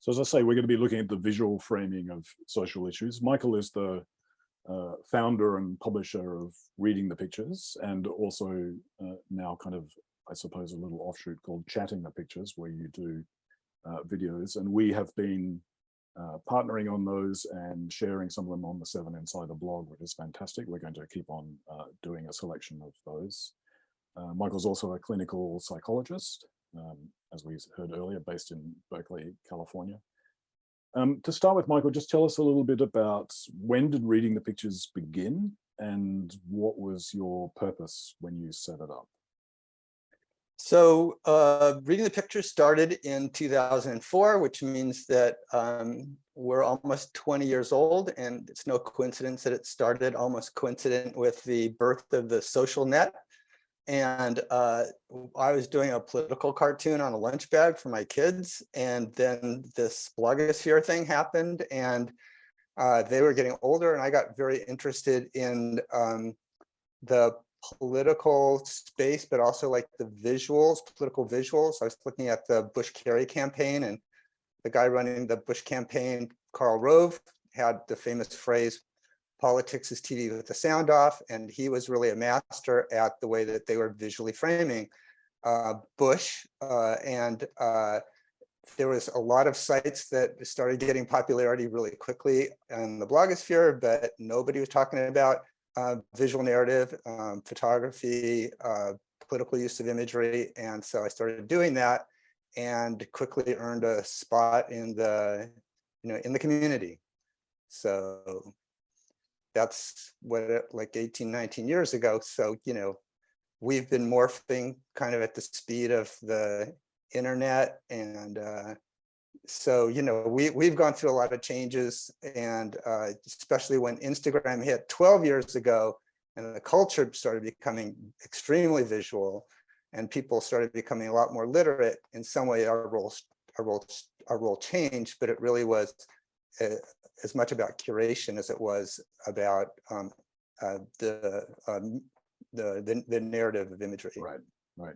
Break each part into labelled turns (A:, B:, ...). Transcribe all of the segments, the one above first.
A: So as I say, we're going to be looking at the visual framing of social issues. Michael is the founder and publisher of Reading the Pictures, and also now kind of, I suppose, a little offshoot called Chatting the Pictures, where you do videos. And we have been partnering on those and sharing some of them on the 7 Insider blog, which is fantastic. We're going to keep on doing a selection of those. Michael's also a clinical psychologist, as we heard earlier, based in Berkeley, California. To start with, Michael, just tell us a little bit about when did Reading the Pictures begin and what was your purpose when you set it up?
B: So Reading the Pictures started in 2004, which means that we're almost 20 years old, and it's no coincidence that it started almost coincident with the birth of the social net. And I was doing a political cartoon on a lunch bag for my kids, and then this blogosphere thing happened, and they were getting older, and I got very interested in the political space, but also like the visuals, political visuals. I was looking at the Bush-Kerry campaign, and the guy running the Bush campaign, Karl Rove, had the famous phrase, "Politics is TV with the sound off," and he was really a master at the way that they were visually framing Bush. There was a lot of sites that started getting popularity really quickly in the blogosphere, but nobody was talking about visual narrative, photography, political use of imagery. And so I started doing that and quickly earned a spot in the, in the community. So that's what, like 18, 19 years ago. So, we've been morphing kind of at the speed of the internet. And so, we've gone through a lot of changes, and especially when Instagram hit 12 years ago and the culture started becoming extremely visual and people started becoming a lot more literate, in some way our role changed, but it really was as much about curation as it was about the narrative of imagery.
A: Right.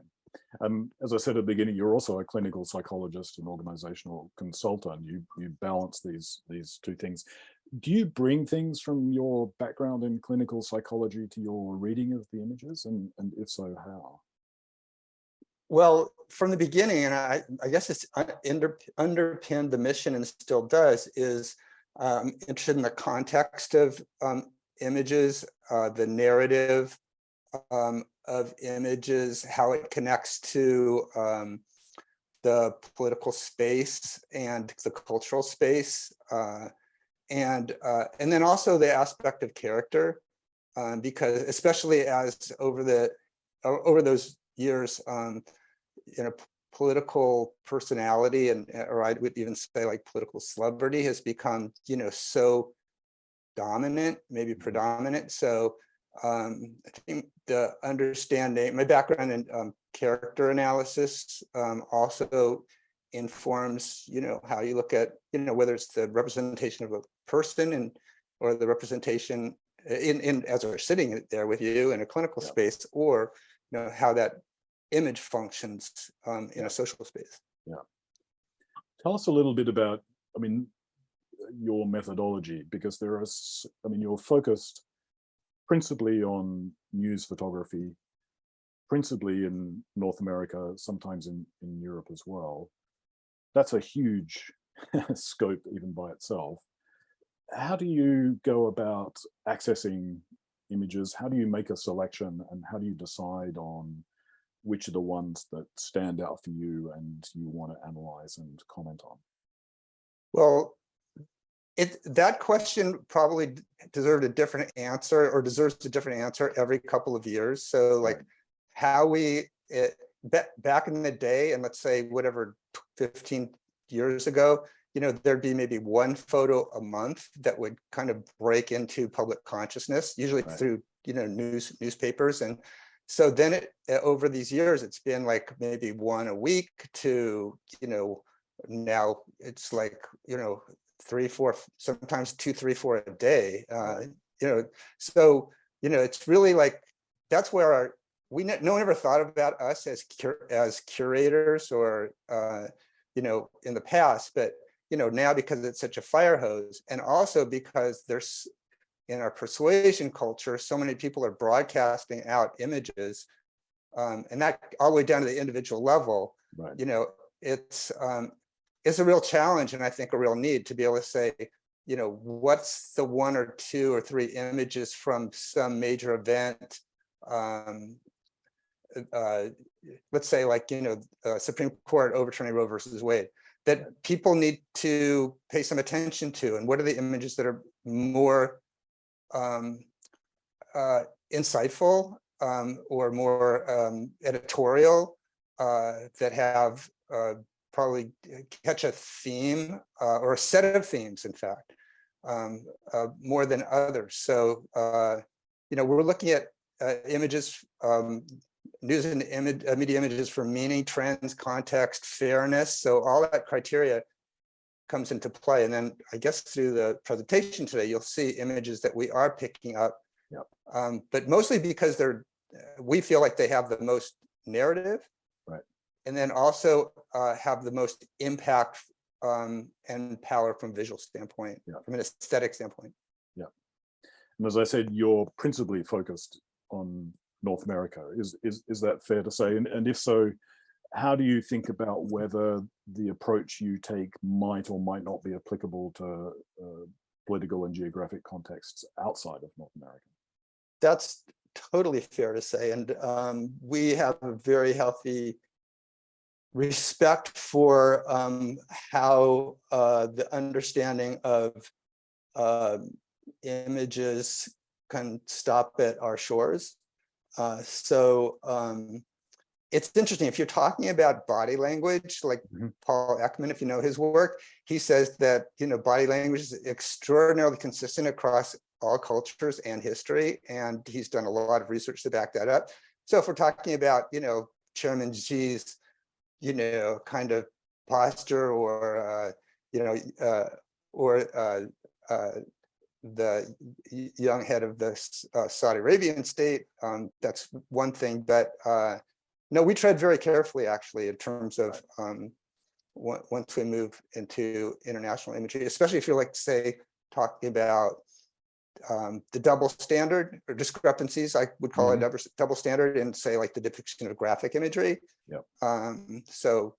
A: As I said at the beginning, you're also a clinical psychologist and organizational consultant. You balance these two things. Do you bring things from your background in clinical psychology to your reading of the images, and if so, how?
B: Well, from the beginning, and I guess it's underpinned the mission and still does, is interested in the context of images, the narrative of images, how it connects to the political space and the cultural space, and then also the aspect of character, because especially as over those years, political personality, or I would even say like political celebrity, has become so dominant, maybe predominant. So I think the understanding, my background in character analysis also informs, how you look at, whether it's the representation of a person or the representation in as we're sitting there with you in a clinical space, or how that image functions in a social space.
A: Yeah. Tell us a little bit about, your methodology, because you're focused principally on news photography, principally in North America, sometimes in Europe as well. That's a huge scope even by itself. How do you go about accessing images? How do you make a selection, and how do you decide on which are the ones that stand out for you and you want to analyze and comment on?
B: Well, that question probably deserves a different answer every couple of years. So like how back in the day, and let's say whatever 15 years ago, there'd be maybe one photo a month that would kind of break into public consciousness, usually through newspapers. And so then over these years, it's been like maybe one a week to now it's like 3, 4, sometimes 2, 3, 4 a day. So it's really like that's where no one ever thought about us as curators or in the past, but now because it's such a fire hose, and also because there's in our persuasion culture, so many people are broadcasting out images, and that all the way down to the individual level.
A: Right.
B: It's a real challenge, and I think a real need to be able to say, what's the 1 or 2 or 3 images from some major event, let's say like Supreme Court overturning Roe versus Wade, that people need to pay some attention to, and what are the images that are more insightful or more editorial, that have probably catch a theme or a set of themes, in fact, more than others. So we're looking at images, news and media images for meaning, trends, context, fairness. So all that criteria comes into play. And then I guess through the presentation today, you'll see images that we are picking up, but mostly because we feel like they have the most narrative,
A: right,
B: and then also have the most impact and power from visual standpoint, from an aesthetic standpoint.
A: Yeah. And as I said, you're principally focused on North America. Is that fair to say? And if so, how do you think about whether the approach you take might or might not be applicable to political and geographic contexts outside of North America?
B: That's totally fair to say. And we have a very healthy respect for how the understanding of images can stop at our shores. So it's interesting, if you're talking about body language, like Paul Ekman, if you know his work, he says that body language is extraordinarily consistent across all cultures and history, and he's done a lot of research to back that up. So if we're talking about Chairman Xi's kind of posture, or the young head of the Saudi Arabian state, that's one thing. But no, we tread very carefully, actually, in terms of once we move into international imagery, especially if you're like, say, talking about the double standard or discrepancies, I would call it double standard in, say, like the depiction of graphic imagery. So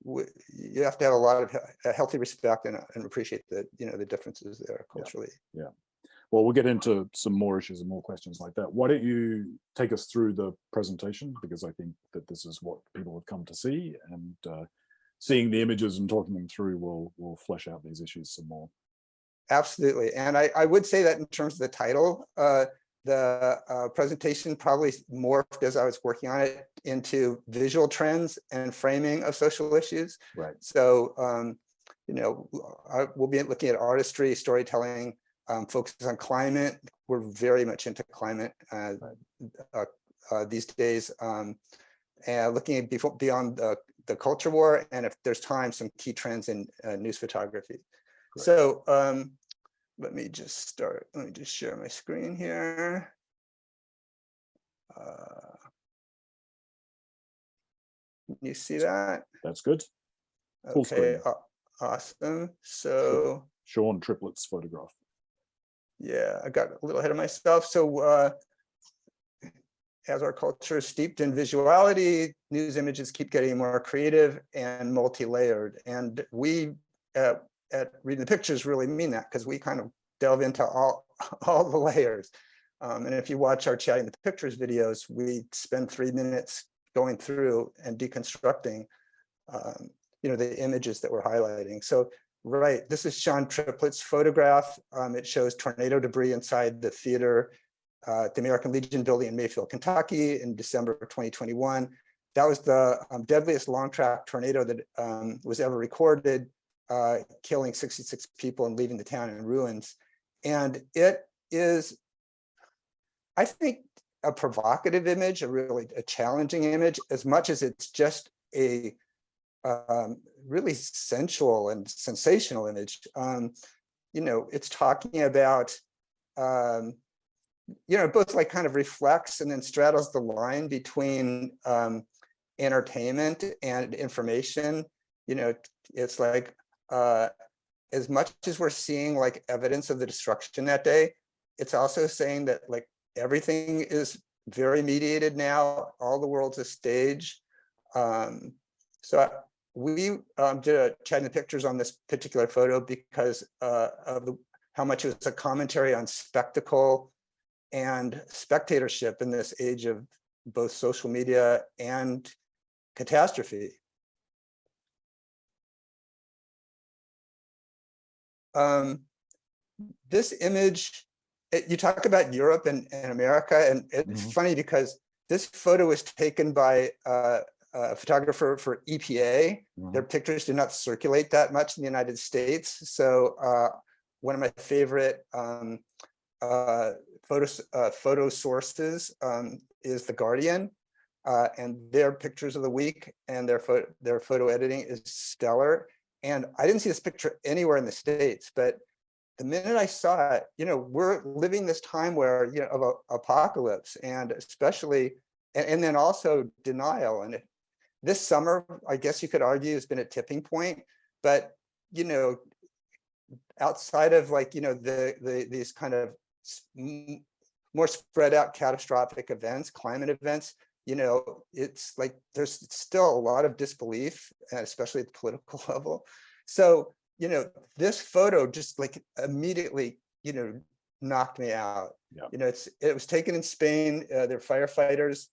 B: you have to have a lot of healthy respect and appreciate the the differences there culturally.
A: Yeah. Well, we'll get into some more issues and more questions like that. Why don't you take us through the presentation, because I think that this is what people have come to see, and seeing the images and talking them through will flesh out these issues some more.
B: Absolutely. And I would say that in terms of the title, the presentation probably morphed as I was working on it into visual trends and framing of social issues.
A: Right.
B: So, we'll be looking at artistry, storytelling, focuses on climate. We're very much into climate these days, and looking at beyond the culture war, and if there's time, some key trends in news photography. Great. So let me just share my screen here. You see that?
A: That's good. Full
B: okay,
A: screen.
B: Awesome. So
A: Sean Triplett's photograph.
B: Yeah, I got a little ahead of myself. So as our culture is steeped in visuality, news images keep getting more creative and multi-layered. And we at Reading the Pictures really mean that, because we kind of delve into all the layers. And if you watch our Chatting the Pictures videos, we spend 3 minutes going through and deconstructing the images that we're highlighting. So right, this is Sean Triplett's photograph. It shows tornado debris inside the theater the American Legion building in Mayfield, Kentucky in December of 2021. That was the deadliest long track tornado that was ever recorded, killing 66 people and leaving the town in ruins. And it is, I think, a provocative image, a challenging image, as much as it's just a really sensual and sensational image. It's talking about, both like kind of reflects and then straddles the line between entertainment and information. It's like, as much as we're seeing like evidence of the destruction that day, it's also saying that like everything is very mediated now. All the world's a stage. So we did chatting the pictures on this particular photo because of how much it was a commentary on spectacle and spectatorship in this age of both social media and catastrophe. This image, you talk about Europe and America, and it's funny because this photo was taken by a photographer for EPA. Their pictures do not circulate that much in the United States. So one of my favorite photo sources is The Guardian, and their pictures of the week and their photo editing is stellar. And I didn't see this picture anywhere in the States, but the minute I saw it, we're living this time where, of a apocalypse, and especially, and then also denial. And this summer, I guess you could argue, has been a tipping point, but, outside of like, these kind of more spread out catastrophic events, climate events, it's like there's still a lot of disbelief, especially at the political level. So, this photo just like immediately, knocked me out. Yeah. It was taken in Spain. They're firefighters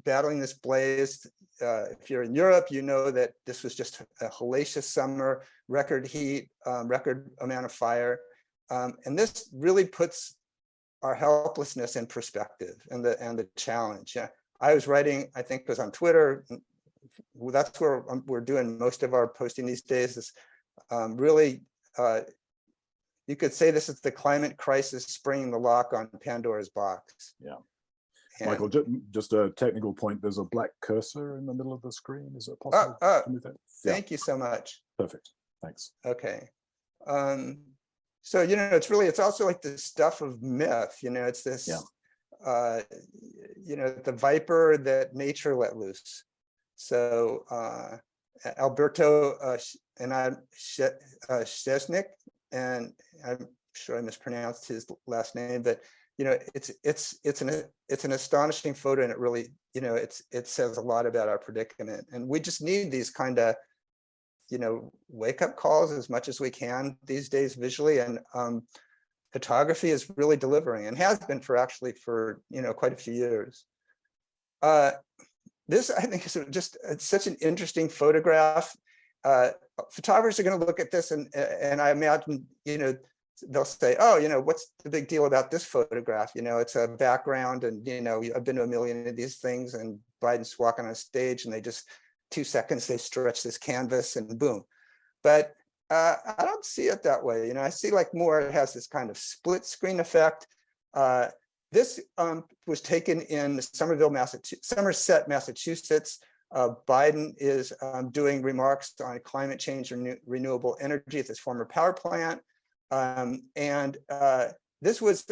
B: battling this blaze. If you're in Europe, you know that this was just a hellacious summer, record heat, record amount of fire. And this really puts our helplessness in perspective and the challenge. Yeah, I was writing, I think it was on Twitter. That's where we're doing most of our posting these days. Is really, you could say this is the climate crisis springing the lock on Pandora's box.
A: Yeah. And Michael, just a technical point. There's a black cursor in the middle of the screen. Is it possible to move that?
B: Thank you so much.
A: Perfect. Thanks.
B: Okay. So, it's also like the stuff of myth, it's this, the viper that nature let loose. So Alberto Szczesnik, and I'm sure I mispronounced his last name, but it's an astonishing photo, and it really, it says a lot about our predicament, and we just need these kind of wake up calls as much as we can these days visually, and photography is really delivering, and has been for quite a few years. This, I think, is just such an interesting photograph. Photographers are going to look at this, and I imagine they'll say, oh, what's the big deal about this photograph? It's a background, and I've been to a million of these things, and Biden's walking on a stage, and they just 2 seconds, they stretch this canvas and boom. But I don't see it that way. I see like more, it has this kind of split screen effect. This was taken in Somerset, Massachusetts. Biden is doing remarks on climate change and renewable energy at this former power plant. This was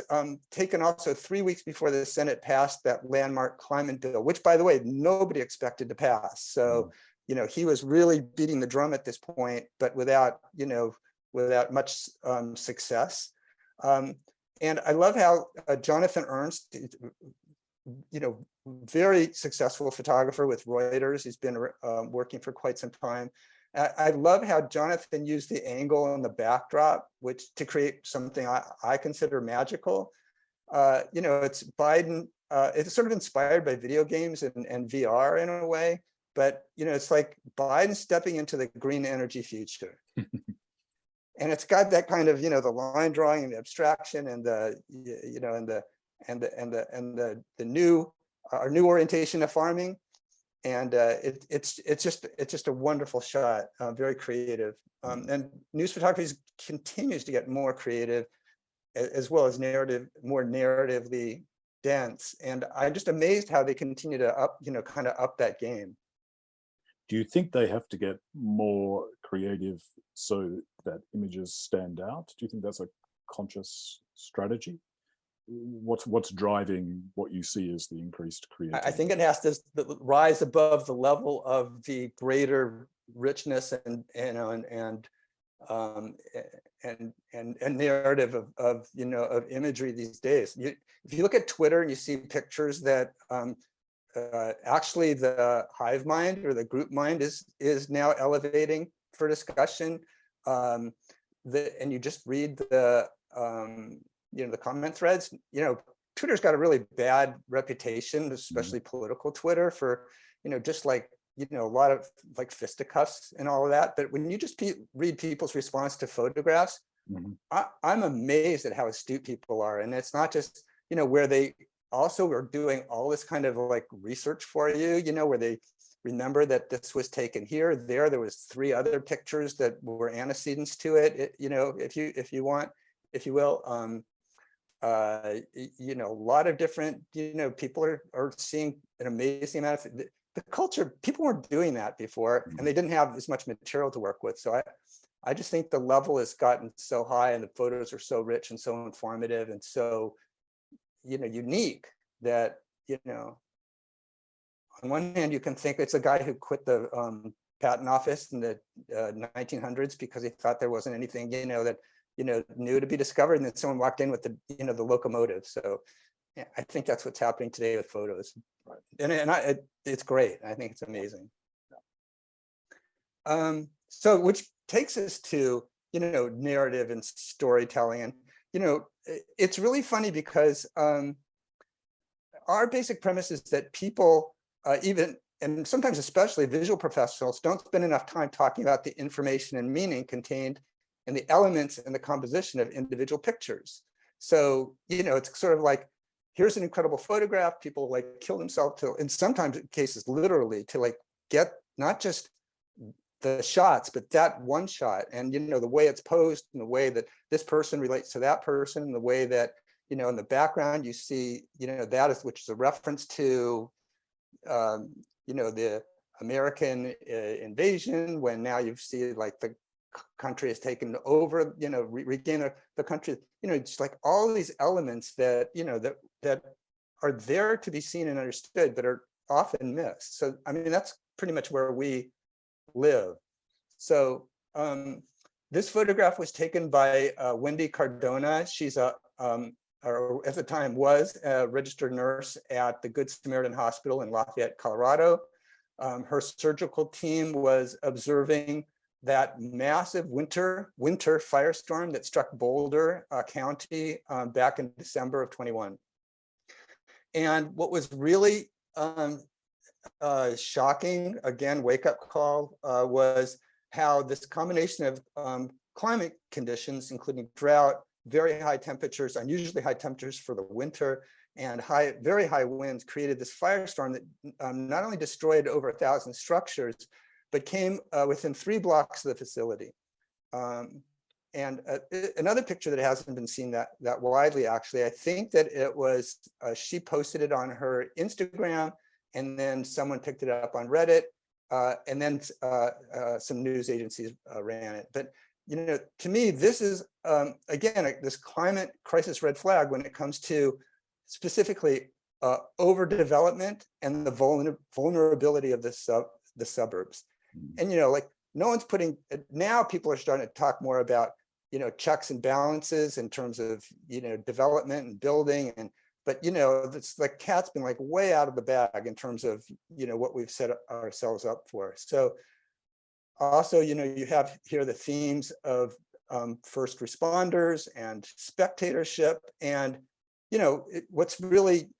B: taken also 3 weeks before the Senate passed that landmark climate bill, which, by the way, nobody expected to pass. So, he was really beating the drum at this point, but without much success. And I love how Jonathan Ernst, very successful photographer with Reuters. He's been working for quite some time. I love how Jonathan used the angle and the backdrop, to create something I consider magical. It's Biden. It's sort of inspired by video games and VR in a way, but it's like Biden stepping into the green energy future. And it's got that kind of, the line drawing and the abstraction and the, the new, our new orientation of farming. And it's just a wonderful shot, very creative. And news photography continues to get more creative, as well as more narratively dense. And I'm just amazed how they continue to kind of up that game.
A: Do you think they have to get more creative so that images stand out? Do you think that's a conscious strategy? What's driving what you see as the increased creativity?
B: I think it has to rise above the level of the greater richness and narrative of imagery these days. If you look at Twitter and you see pictures that actually the hive mind or the group mind is now elevating for discussion, and you just read the the comment threads, Twitter's got a really bad reputation, especially political Twitter, for just like a lot of like fisticuffs and all of that. But when you just read people's response to photographs, I'm amazed at how astute people are. And it's not just where they also are doing all this kind of like research for you, where they remember that this was taken here, there was 3 other pictures that were antecedents to it, if you will. A lot of different, people are seeing an amazing amount of the culture. People weren't doing that before, and they didn't have as much material to work with. So I just think the level has gotten so high, and the photos are so rich and so informative and so, unique that, on one hand, you can think it's a guy who quit the patent office in the 1900s because he thought there wasn't anything, that new to be discovered, and then someone walked in with the the locomotive. So yeah, I think that's what's happening today with photos, and it's great. I think it's amazing. So which takes us to narrative and storytelling, and it's really funny because our basic premise is that people, even and sometimes especially visual professionals, don't spend enough time talking about the information and meaning contained and the elements and the composition of individual pictures. So, it's sort of like, here's an incredible photograph, people like kill themselves to, in sometimes cases, literally to like get not just the shots, but that one shot, and the way it's posed, and the way that this person relates to that person, and the way that, in the background you see, that is, which is a reference to, the American invasion, when now you see like the country has taken over, regain the country, just like all these elements that, that are there to be seen and understood, but are often missed. So, I mean, that's pretty much where we live. So this photograph was taken by Wendy Cardona. She's or at the time was a registered nurse at the Good Samaritan Hospital in Lafayette, Colorado. Her surgical team was observing that massive winter firestorm that struck Boulder County back in December of 21. And what was really shocking, again, wake-up call, was how this combination of climate conditions, including drought, very high temperatures, unusually high temperatures for the winter, and very high winds, created this firestorm that not only destroyed over 1,000 structures, but came within 3 blocks of the facility. And another picture that hasn't been seen that widely, actually, I think that it was, she posted it on her Instagram, and then someone picked it up on Reddit, and then some news agencies ran it. But to me, this is, again, this climate crisis red flag when it comes to specifically overdevelopment and the vulnerability of the suburbs. And, like, no one's putting, now people are starting to talk more about, checks and balances in terms of, development and building. But, it's like cat's been like way out of the bag in terms of, what we've set ourselves up for. So also, you have here the themes of first responders and spectatorship. And, what's really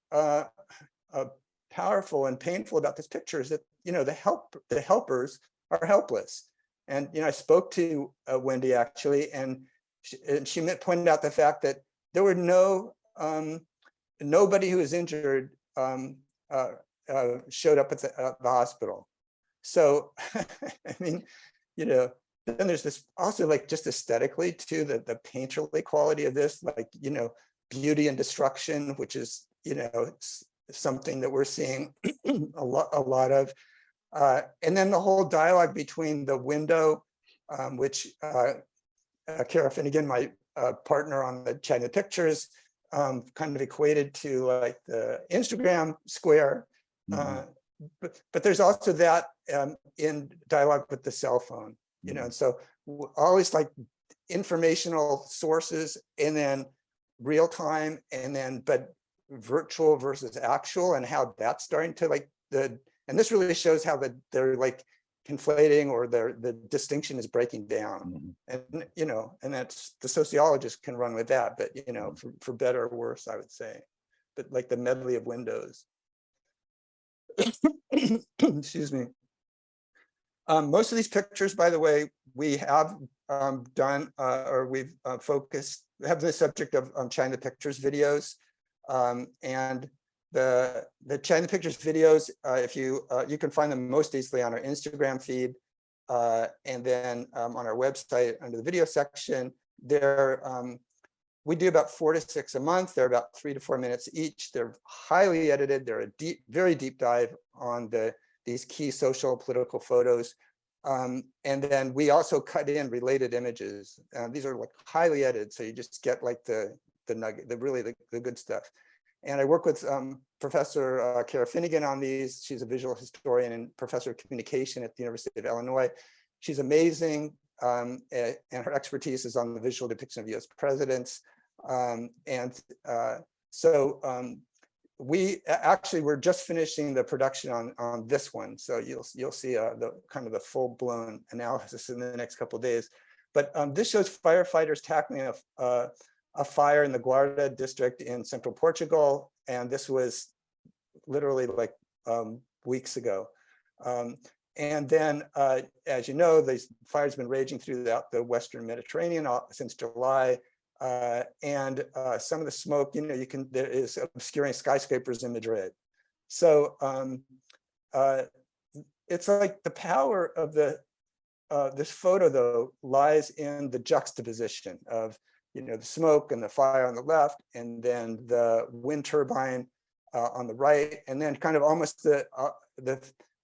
B: powerful and painful about this picture is that, the helpers are helpless. And I spoke to Wendy actually, and she pointed out the fact that there were nobody who was injured showed up at the hospital. So I mean, then there's this also, like, just aesthetically too, the painterly quality of this, like, beauty and destruction, which is something that we're seeing a lot of. And then the whole dialogue between the window, which Kara Finnegan, my partner on the China Pictures, kind of equated to like the Instagram square. But there's also that in dialogue with the cell phone, and so always like informational sources, and then real time, and then but virtual versus actual, and how that's starting to like and this really shows how they're like conflating, or the distinction is breaking down. And and that's, the sociologist can run with that, but for better or worse, I would say. But like the medley of windows. Excuse me. Most of these pictures, by the way, we have done or we've focused, have the subject of China Pictures videos, and the China Pictures videos, if you can find them most easily on our Instagram feed, and then on our website under the video section. We do about 4 to 6 a month. They're about 3 to 4 minutes each. They're highly edited. They're a very deep dive on these key social political photos. And then we also cut in related images. These are like highly edited, so you just get like the nugget, the good stuff. And I work with Professor Kara Finnegan on these. She's a visual historian and professor of communication at the University of Illinois. She's amazing, and her expertise is on the visual depiction of US presidents. We actually, we're just finishing the production on this one. So you'll see the kind of the full-blown analysis in the next couple of days. But this shows firefighters tackling a fire in the Guarda district in central Portugal. And this was literally like weeks ago. And then, as you know, the fire's been raging throughout the Western Mediterranean since July. And some of the smoke, there is obscuring skyscrapers in Madrid. So it's like the power of this photo, though, lies in the juxtaposition of the smoke and the fire on the left, and then the wind turbine on the right, and then kind of almost the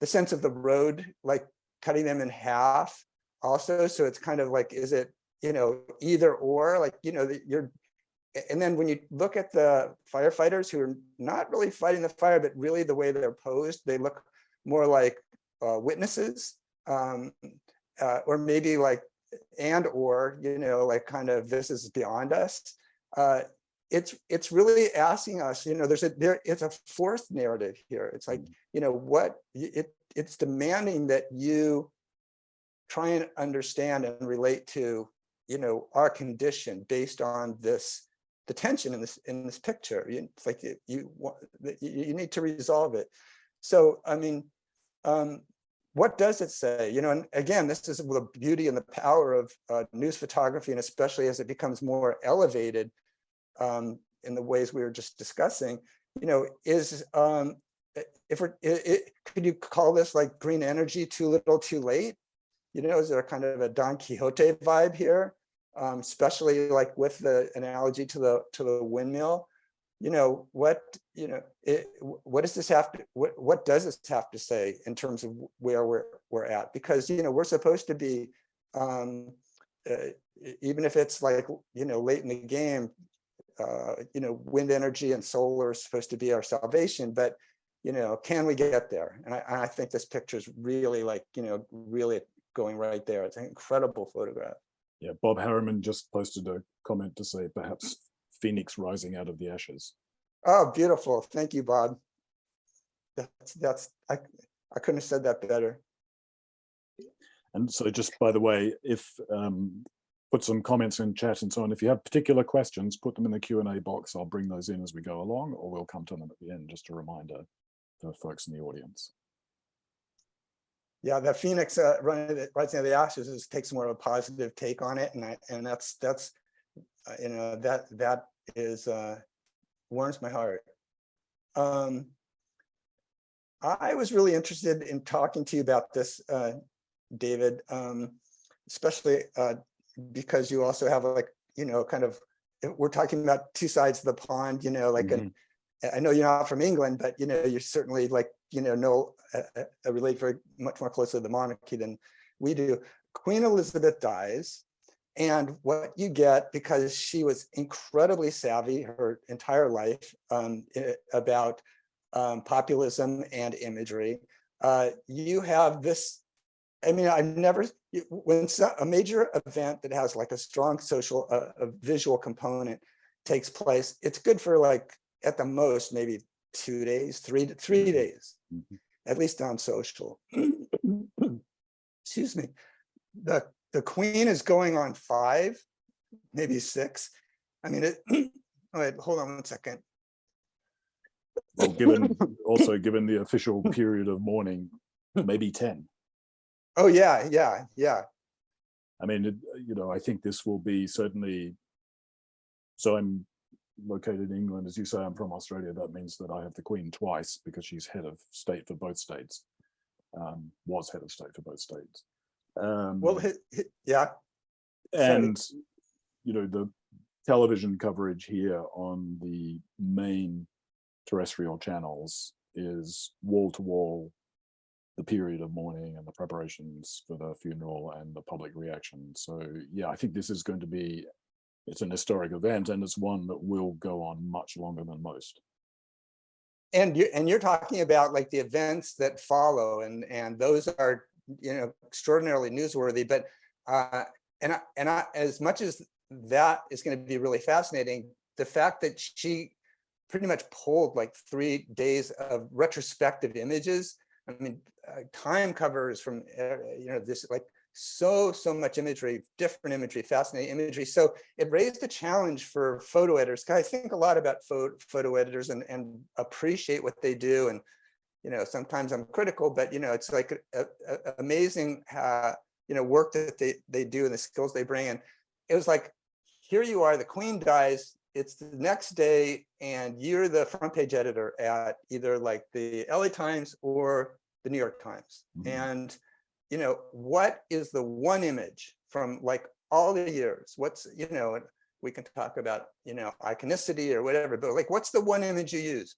B: sense of the road like cutting them in half also. So it's kind of like, is it either or, like and then when you look at the firefighters who are not really fighting the fire, but really the way they're posed, they look more like witnesses, or maybe like like kind of, this is beyond us. It's really asking us, it's a fourth narrative here. It's like, it's demanding that you try and understand and relate to, our condition based on the tension in this picture. It's like you need to resolve it. So, I mean, what does it say? And again, this is the beauty and the power of news photography, and especially as it becomes more elevated in the ways we were just discussing, is could you call this like green energy, too little, too late? Is there kind of a Don Quixote vibe here, especially like with the analogy to the windmill? What does this have to, what does this have to say in terms of where we're at? Because we're supposed to be, even if it's like late in the game, wind energy and solar is supposed to be our salvation, but can we get there? And I think this picture is really like really going right there. It's an incredible photograph.
A: Yeah, Bob Harriman just posted a comment to say perhaps Phoenix rising out of the ashes.
B: Oh, beautiful. Thank you, Bob. I couldn't have said that better.
A: And so just by the way, if put some comments in chat and so on, if you have particular questions, put them in the Q&A box. I'll bring those in as we go along, or we'll come to them at the end, just a reminder for folks in the audience.
B: Yeah, the Phoenix rising of the ashes takes more of a positive take on it, and that's that is warms my heart. I was really interested in talking to you about this, David, especially because you also have like, kind of, we're talking about two sides of the pond, like I know you're not from England, but you're certainly like, relate very much more closely to the monarchy than we do. Queen Elizabeth dies, and what you get, because she was incredibly savvy her entire life about populism and imagery, you have this. I mean, I've never, when a major event that has like a strong social, a visual component takes place, it's good for like, at the most, maybe 2 days, three days, at least on social. Excuse me. The Queen is going on 5, maybe 6. I mean, wait, hold on 1 second.
A: Well, given the official period of mourning, maybe 10.
B: Oh yeah.
A: I mean, I think this will be certainly. So I'm located in England, as you say. I'm from Australia. That means that I have the Queen twice because she's head of state for both states. Was head of state for both states.
B: Well, yeah.
A: And the television coverage here on the main terrestrial channels is wall to wall the period of mourning and the preparations for the funeral and the public reaction. So yeah, I think this is going to be, it's an historic event, and it's one that will go on much longer than most.
B: And you're talking about like the events that follow, and those are extraordinarily newsworthy. But as much as that is going to be really fascinating, the fact that she pretty much pulled like 3 days of retrospective images. I mean, time covers from this like so much imagery, different imagery, fascinating imagery. So it raised a challenge for photo editors. I think a lot about photo editors and appreciate what they do. And sometimes I'm critical, but it's like amazing work that they do and the skills they bring. And it was like, here you are, the Queen dies. It's the next day, and you're the front page editor at either like the LA Times or the New York Times. And what is the one image from like all the years? What's we can talk about iconicity or whatever, but like, what's the one image you use?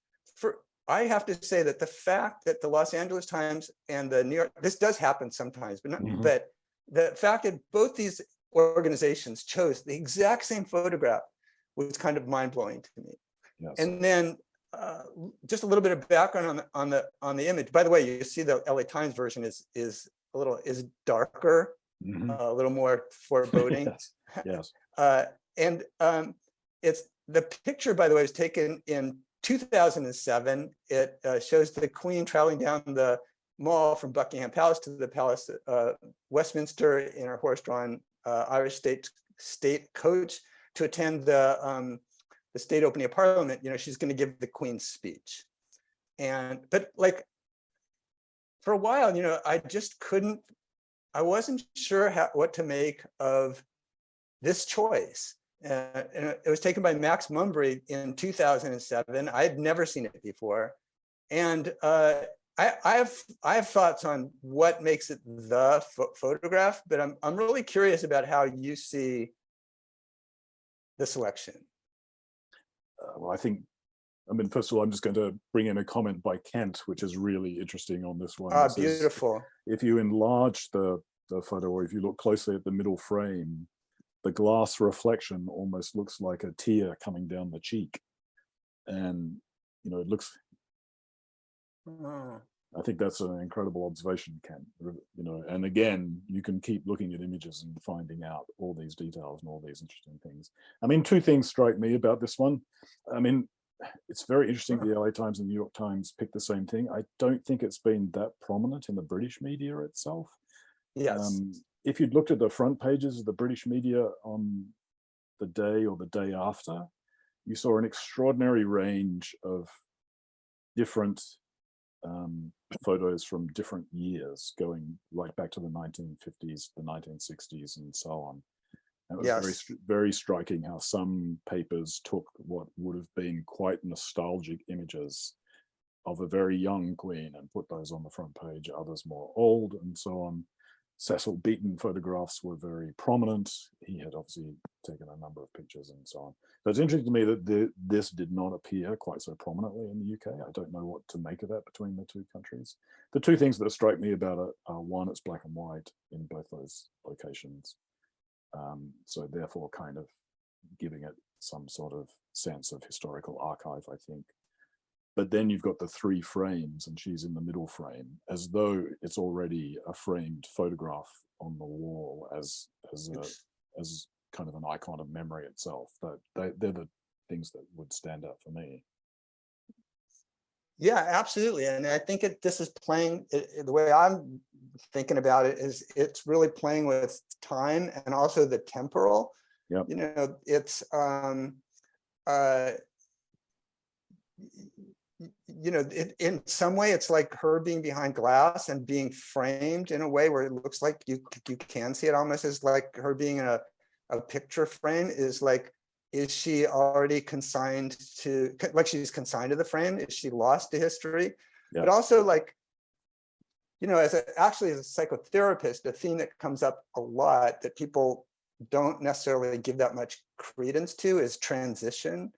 B: I have to say that the fact that the Los Angeles Times and the New York, this does happen sometimes, but not, but the fact that both these organizations chose the exact same photograph was kind of mind-blowing to me.
A: Yes.
B: And then just a little bit of background on the image. By the way, you see the LA Times version is darker, a little more foreboding.
A: Yes.
B: And it's the picture, by the way, was taken in 2007. It shows the Queen traveling down the mall from Buckingham Palace to the Palace, Westminster, in her horse-drawn Irish state coach to attend the state opening of Parliament. She's going to give the Queen's speech, but like for a while, I just couldn't. I wasn't sure what to make of this choice. And it was taken by Max Mumbry in 2007. I had never seen it before, and I have thoughts on what makes it the photograph. But I'm really curious about how you see the selection.
A: Well, I mean, first of all, I'm just going to bring in a comment by Kent, which is really interesting on this one.
B: Beautiful.
A: If you enlarge the photo, or if you look closely at the middle frame, the glass reflection almost looks like a tear coming down the cheek. And, it looks, I think that's an incredible observation, Ken. And again, you can keep looking at images and finding out all these details and all these interesting things. I mean, 2 things strike me about this one. I mean, it's very interesting the LA Times and New York Times picked the same thing. I don't think it's been that prominent in the British media itself.
B: Yes.
A: If you'd looked at the front pages of the British media on the day or the day after, you saw an extraordinary range of different photos from different years, going right back to the 1950s, the 1960s, and so on. And it was
B: Yes.
A: very striking how some papers took what would have been quite nostalgic images of a very young queen and put those on the front page, others more old, and so on. Cecil Beaton photographs were very prominent. He had obviously taken a number of pictures and so on. So it's interesting to me that this did not appear quite so prominently in the UK. I don't know what to make of that between the two countries. The two things that strike me about it are, one, it's black and white in both those locations. So therefore kind of giving it some sort of sense of historical archive, I think. But then you've got the 3 frames and she's in the middle frame, as though it's already a framed photograph on the wall as kind of an icon of memory itself. They're the things that would stand out for me.
B: Yeah, absolutely. And I think this is playing, the way I'm thinking about it is it's really playing with time and also the temporal.
A: Yep.
B: You know, it's you know, in some way it's like her being behind glass and being framed in a way where it looks like you can see it almost as like her being in a picture frame. Is like, is she already consigned to, like she's consigned to the frame? Is she lost to history?
A: Yeah.
B: But also, like, you know, actually as a psychotherapist, a theme that comes up a lot that people don't necessarily give that much credence to is transition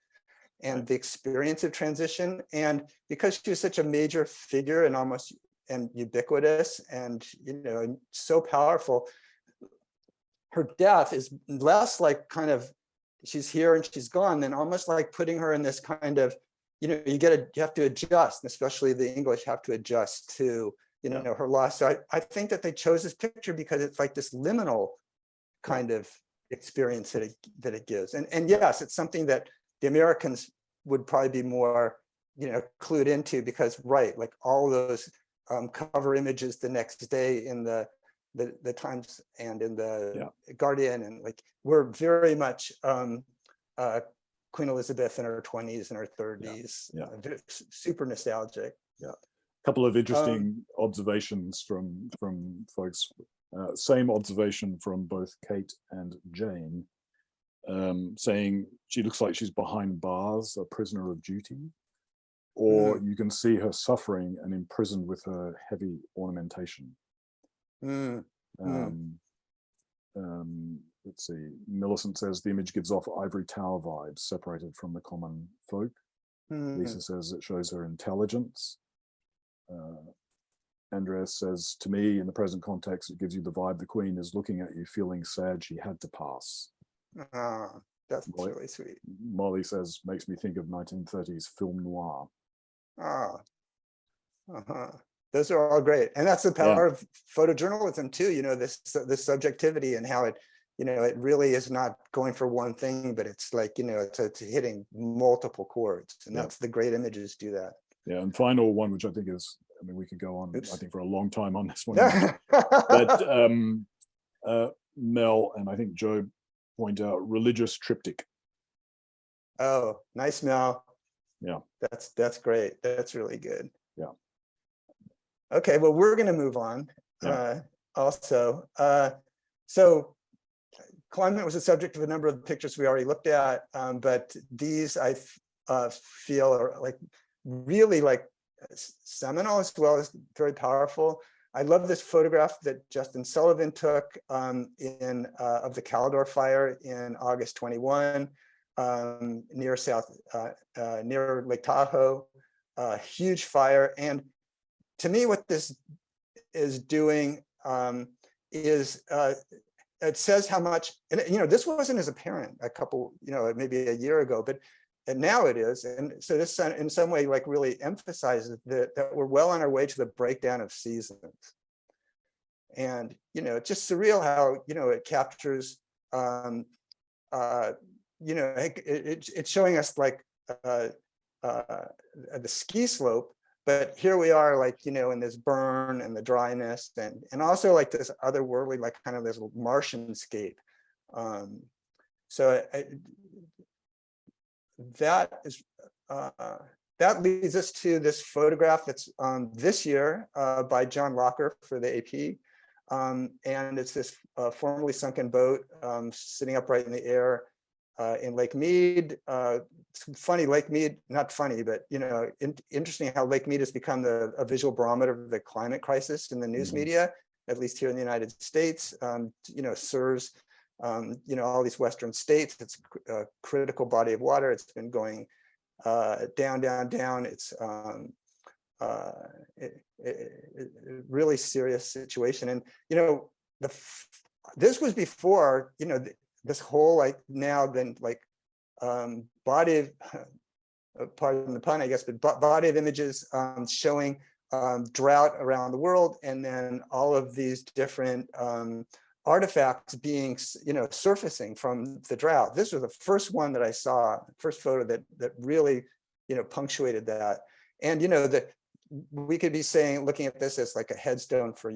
B: and the experience of transition. And because she was such a major figure and almost and ubiquitous and, you know, and so powerful, her death is less like kind of she's here and she's gone than almost like putting her in this kind of, you know, you have to adjust, and especially the English have to adjust to, you know, her loss. So I think that they chose this picture because it's like this liminal kind of experience that it gives. And yes, it's something that the Americans would probably be more, you know, clued into, because like all those cover images the next day in the Times and in the Guardian, and like we're very much Queen Elizabeth in her 20s and her 30s, super nostalgic.
A: Yeah, a couple of interesting observations from folks. Same observation from both Kate and Jane, saying she looks like she's behind bars, a prisoner of duty, or you can see her suffering and imprisoned with her heavy ornamentation. Let's see, Millicent says the image gives off ivory tower vibes, separated from the common folk. Lisa says it shows her intelligence. Andreas says, to me, in the present context, it gives you the vibe the Queen is looking at you, feeling sad she had to pass.
B: That's really sweet.
A: Molly says, makes me think of 1930s film noir.
B: Those are all great. And that's the power of photojournalism too, you know, this subjectivity and how it, you know, it really is not going for one thing, but it's like, you know, it's hitting multiple chords. And that's the great images do that.
A: Yeah, and final one, which I think is, I mean, we could go on, I think, for a long time on this one. But Mel and I think Joe point out religious triptych.
B: Oh, nice, Mel.
A: Yeah.
B: That's great. That's really good.
A: Yeah.
B: Okay, well, we're going to move on also. So climate was a subject of a number of the pictures we already looked at, but these I feel are like really like seminal as well as very powerful. I love this photograph that Justin Sullivan took of the Caldor fire in August 21 near near Lake Tahoe, huge fire. And to me, what this is doing is it says how much, and you know, this wasn't as apparent a couple, you know, maybe a year ago, but and now it is. And so this in some way like really emphasizes that we're well on our way to the breakdown of seasons. And, you know, it's just surreal how, you know, it captures, you know, it's showing us like the ski slope, but here we are like, you know, in this burn and the dryness and also like this otherworldly, like kind of this Martian scape. So that is that leads us to this photograph that's this year by John Locker for the AP. And it's this formerly sunken boat sitting upright in the air in Lake Mead. It's funny, Lake Mead, not funny, but interesting how Lake Mead has become a visual barometer of the climate crisis in the news media, at least here in the United States. Serves all these Western states. It's a critical body of water. It's been going down, down, down. It's really serious situation. And this was before this whole body of pardon the pun, I guess, but body of images showing drought around the world, and then all of these different artifacts being surfacing from the drought. This was the first one that I saw, first photo that really punctuated that. And that we could be saying, looking at this as like a headstone for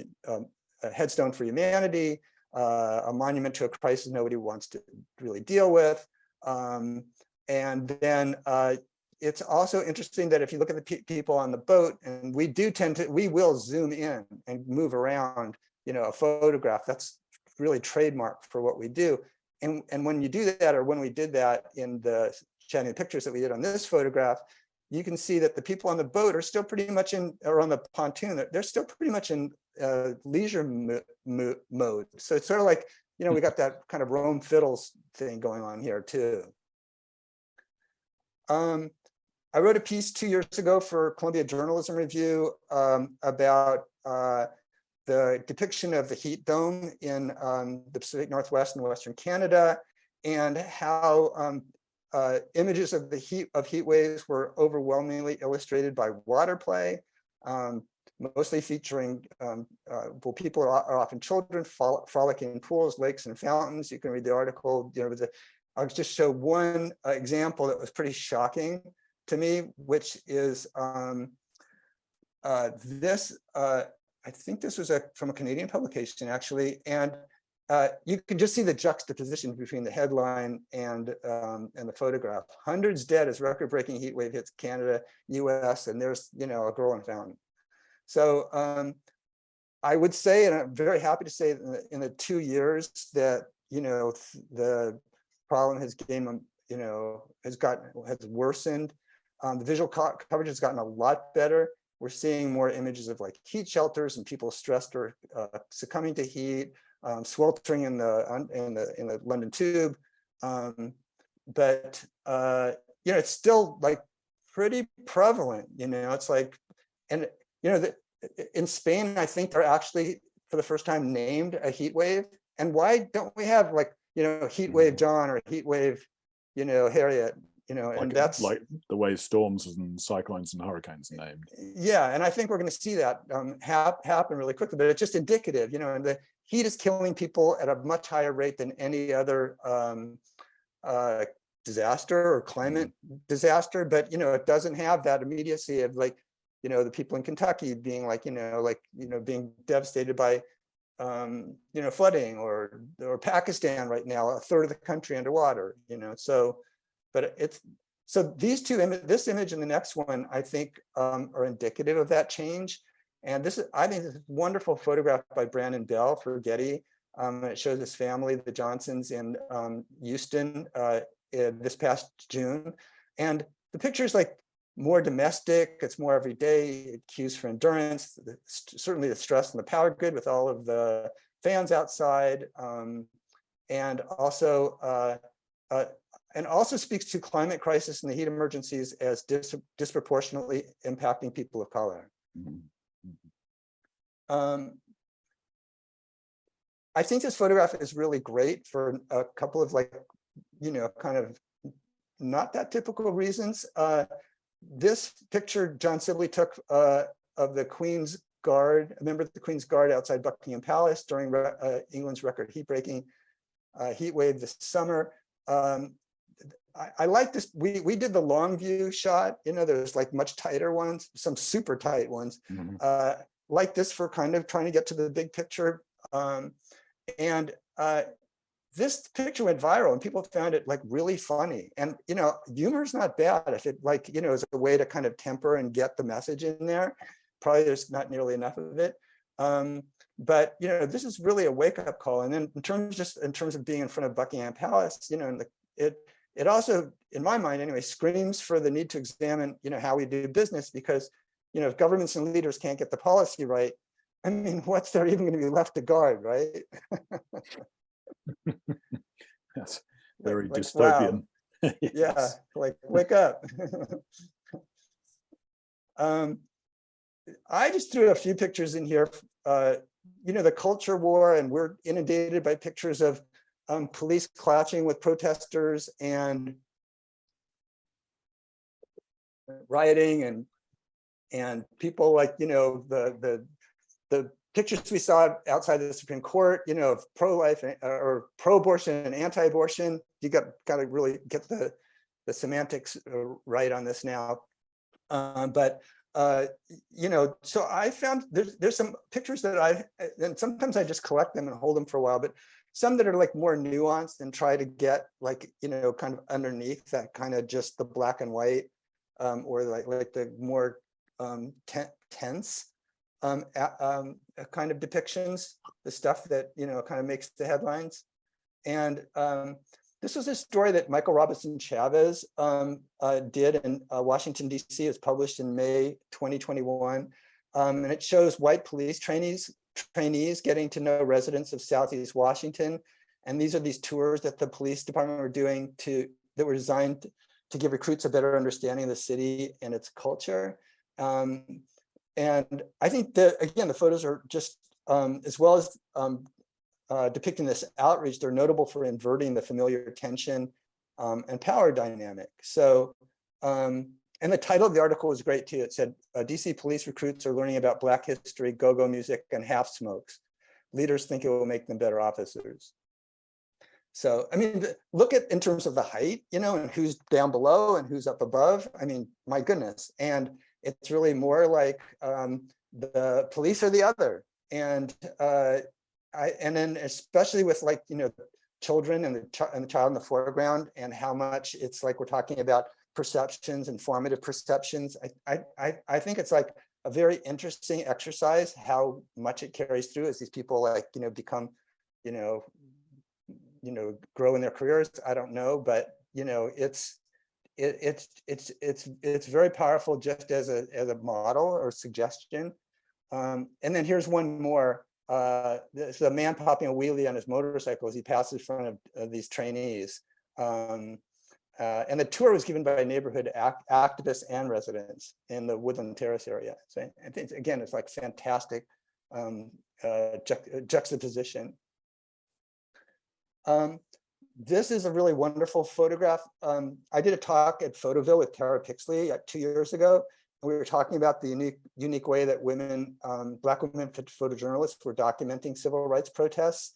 B: humanity, a monument to a crisis nobody wants to really deal with. And then it's also interesting that if you look at the people on the boat, and we will zoom in and move around, a photograph. That's really trademark for what we do. And when you do that, or when we did that in the shining pictures that we did on this photograph, you can see that the people on the boat are still pretty much or on the pontoon, they're still pretty much in leisure mode. So it's sort of like, we got that kind of Rome fiddles thing going on here too. I wrote a piece 2 years ago for Columbia Journalism Review about the depiction of the heat dome in the Pacific Northwest and Western Canada, and how images of the heat waves were overwhelmingly illustrated by water play, mostly featuring people are often children frolicking in pools, lakes, and fountains. You can read the article. I'll just show one example that was pretty shocking to me, which is this. I think this was from a Canadian publication, actually, and you can just see the juxtaposition between the headline and the photograph. Hundreds dead as record-breaking heat wave hits Canada, US, and there's a girl in a fountain. So I would say, and I'm very happy to say, in the 2 years that the problem has gained, has worsened. The visual coverage has gotten a lot better. We're seeing more images of like heat shelters and people stressed or succumbing to heat, sweltering in the London Tube, but it's still like pretty prevalent. It's like, and in Spain, I think they're actually for the first time named a heat wave. And why don't we have like heat wave John or heat wave Harriet? And that's
A: like the way storms and cyclones and hurricanes are named.
B: Yeah, and I think we're going to see that happen really quickly. But it's just indicative, and the heat is killing people at a much higher rate than any other disaster or climate disaster. But it doesn't have that immediacy of like the people in Kentucky being like being devastated by flooding, or Pakistan right now, a third of the country underwater. But these two this image and the next one, I think, are indicative of that change. And I think this is a wonderful photograph by Brandon Bell for Getty. It shows his family, the Johnsons, in Houston this past June. And the picture is like more domestic. It's more everyday. It cues for endurance. Certainly the stress and the power grid with all of the fans outside, and also speaks to climate crisis and the heat emergencies as disproportionately impacting people of color. I think this photograph is really great for a couple of kind of not that typical reasons. This picture John Sibley took of the Queen's Guard, a member of the Queen's Guard outside Buckingham Palace during England's record heat-breaking heat wave this summer. I like this. We did the long view shot. There's like much tighter ones, some super tight ones, like this for kind of trying to get to the big picture. And this picture went viral and people found it like really funny. And, you know, humor is not bad if it like, you know, is a way to kind of temper and get the message in there. Probably there's not nearly enough of it. But, you know, this is really a wake up call. And then in terms of being in front of Buckingham Palace, you know, and it also, in my mind anyway, screams for the need to examine, you know, how we do business, because, you know, if governments and leaders can't get the policy right, I mean, what's there even going to be left to guard, right?
A: That's very
B: like,
A: dystopian.
B: wow.
A: Yes.
B: Yeah, like wake up. I just threw a few pictures in here. You know, the culture war, and we're inundated by pictures of police clashing with protesters and rioting, and people like, you know, the pictures we saw outside the Supreme Court, you know, of pro-life or pro-abortion and anti-abortion. You got to really get the semantics right on this now. You know, so I found there's some pictures that and sometimes I just collect them and hold them for a while, but some that are like more nuanced and try to get like, you know, kind of underneath that kind of just the black and white, or like the more tense kind of depictions, the stuff that, you know, kind of makes the headlines. And this was a story that Michael Robinson Chavez did in Washington, DC. It was published in May 2021. And it shows white police trainees getting to know residents of Southeast Washington. And these are these tours that the police department were doing that were designed to give recruits a better understanding of the city and its culture. And I think that, again, the photos are just, as well as depicting this outreach, they're notable for inverting the familiar tension and power dynamic. So, and the title of the article was great too. It said, DC police recruits are learning about Black history, go-go music, and half smokes. Leaders think it will make them better officers. So, I mean, look at in terms of the height, you know, and who's down below and who's up above. I mean, my goodness. And it's really more like the police are the other. And and then especially with, like, you know, children and the child in the foreground, and how much it's like we're talking about perceptions and formative perceptions. I think it's like a very interesting exercise how much it carries through as these people, like, you know, become, you know, grow in their careers. I don't know, but, you know, it's very powerful just as a model or suggestion. And then here's one more. This is a man popping a wheelie on his motorcycle as he passes in front of these trainees. And the tour was given by neighborhood activists and residents in the Woodland Terrace area. So I think, again, it's like fantastic juxtaposition. This is a really wonderful photograph. I did a talk at Photoville with Tara Pixley 2 years ago. And we were talking about the unique way that women, Black women photojournalists were documenting civil rights protests.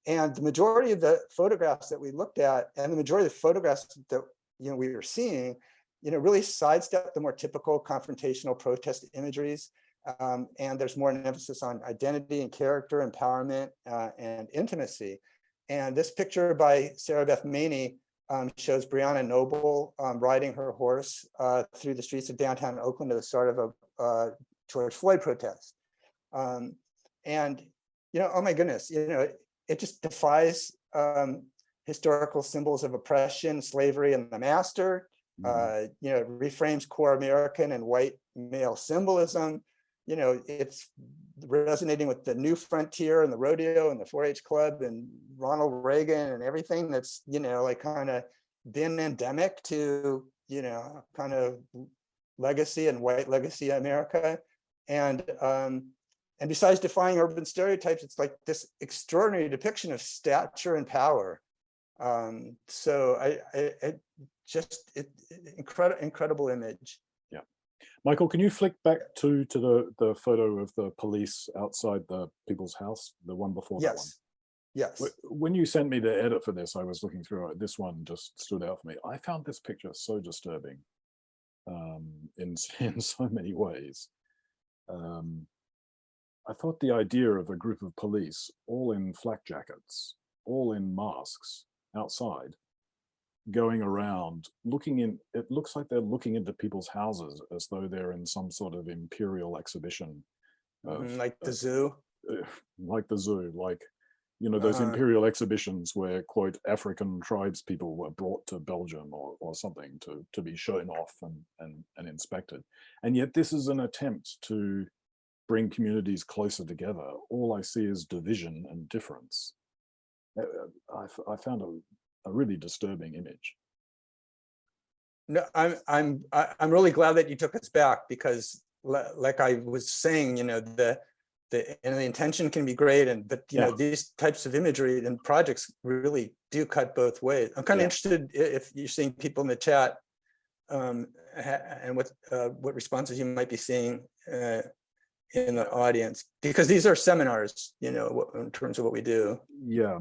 B: And the majority of the photographs that we looked at, and the majority of the photographs that, you know, we were seeing, you know, really sidestep the more typical confrontational protest imageries. And there's more an emphasis on identity and character, empowerment, and intimacy. And this picture by Sarah Beth Maney shows Breonna Noble riding her horse through the streets of downtown Oakland at the start of a George Floyd protest. And, you know, oh my goodness, you know, it just defies historical symbols of oppression, slavery, and the master. You know, it reframes core American and white male symbolism. You know, it's resonating with the new frontier and the rodeo and the 4-H club and Ronald Reagan and everything that's, you know, like kind of been endemic to, you know, kind of legacy and white legacy America. And besides defying urban stereotypes, it's like this extraordinary depiction of stature and power. So incredible image.
A: Yeah. Michael, can you flick back to the photo of the police outside the people's house, the one before that one?
B: Yes.
A: When you sent me the edit for this, I was looking through it. This one just stood out for me. I found this picture so disturbing in so many ways. I thought the idea of a group of police all in flak jackets, all in masks outside, going around looking in. It looks like they're looking into people's houses as though they're in some sort of imperial exhibition of
B: like the zoo.
A: Like the zoo, like, you know, those imperial exhibitions where, quote, African tribes people were brought to Belgium or something to be shown off and inspected. And yet this is an attempt to bring communities closer together. All I see is division and difference. I found a really disturbing image.
B: No, I'm really glad that you took us back, because like I was saying, you know, the intention can be great, but you know, these types of imagery and projects really do cut both ways. I'm kind of interested if you're seeing people in the chat, and what responses you might be seeing in the audience, because these are seminars, you know, in terms of what we do.
A: Yeah.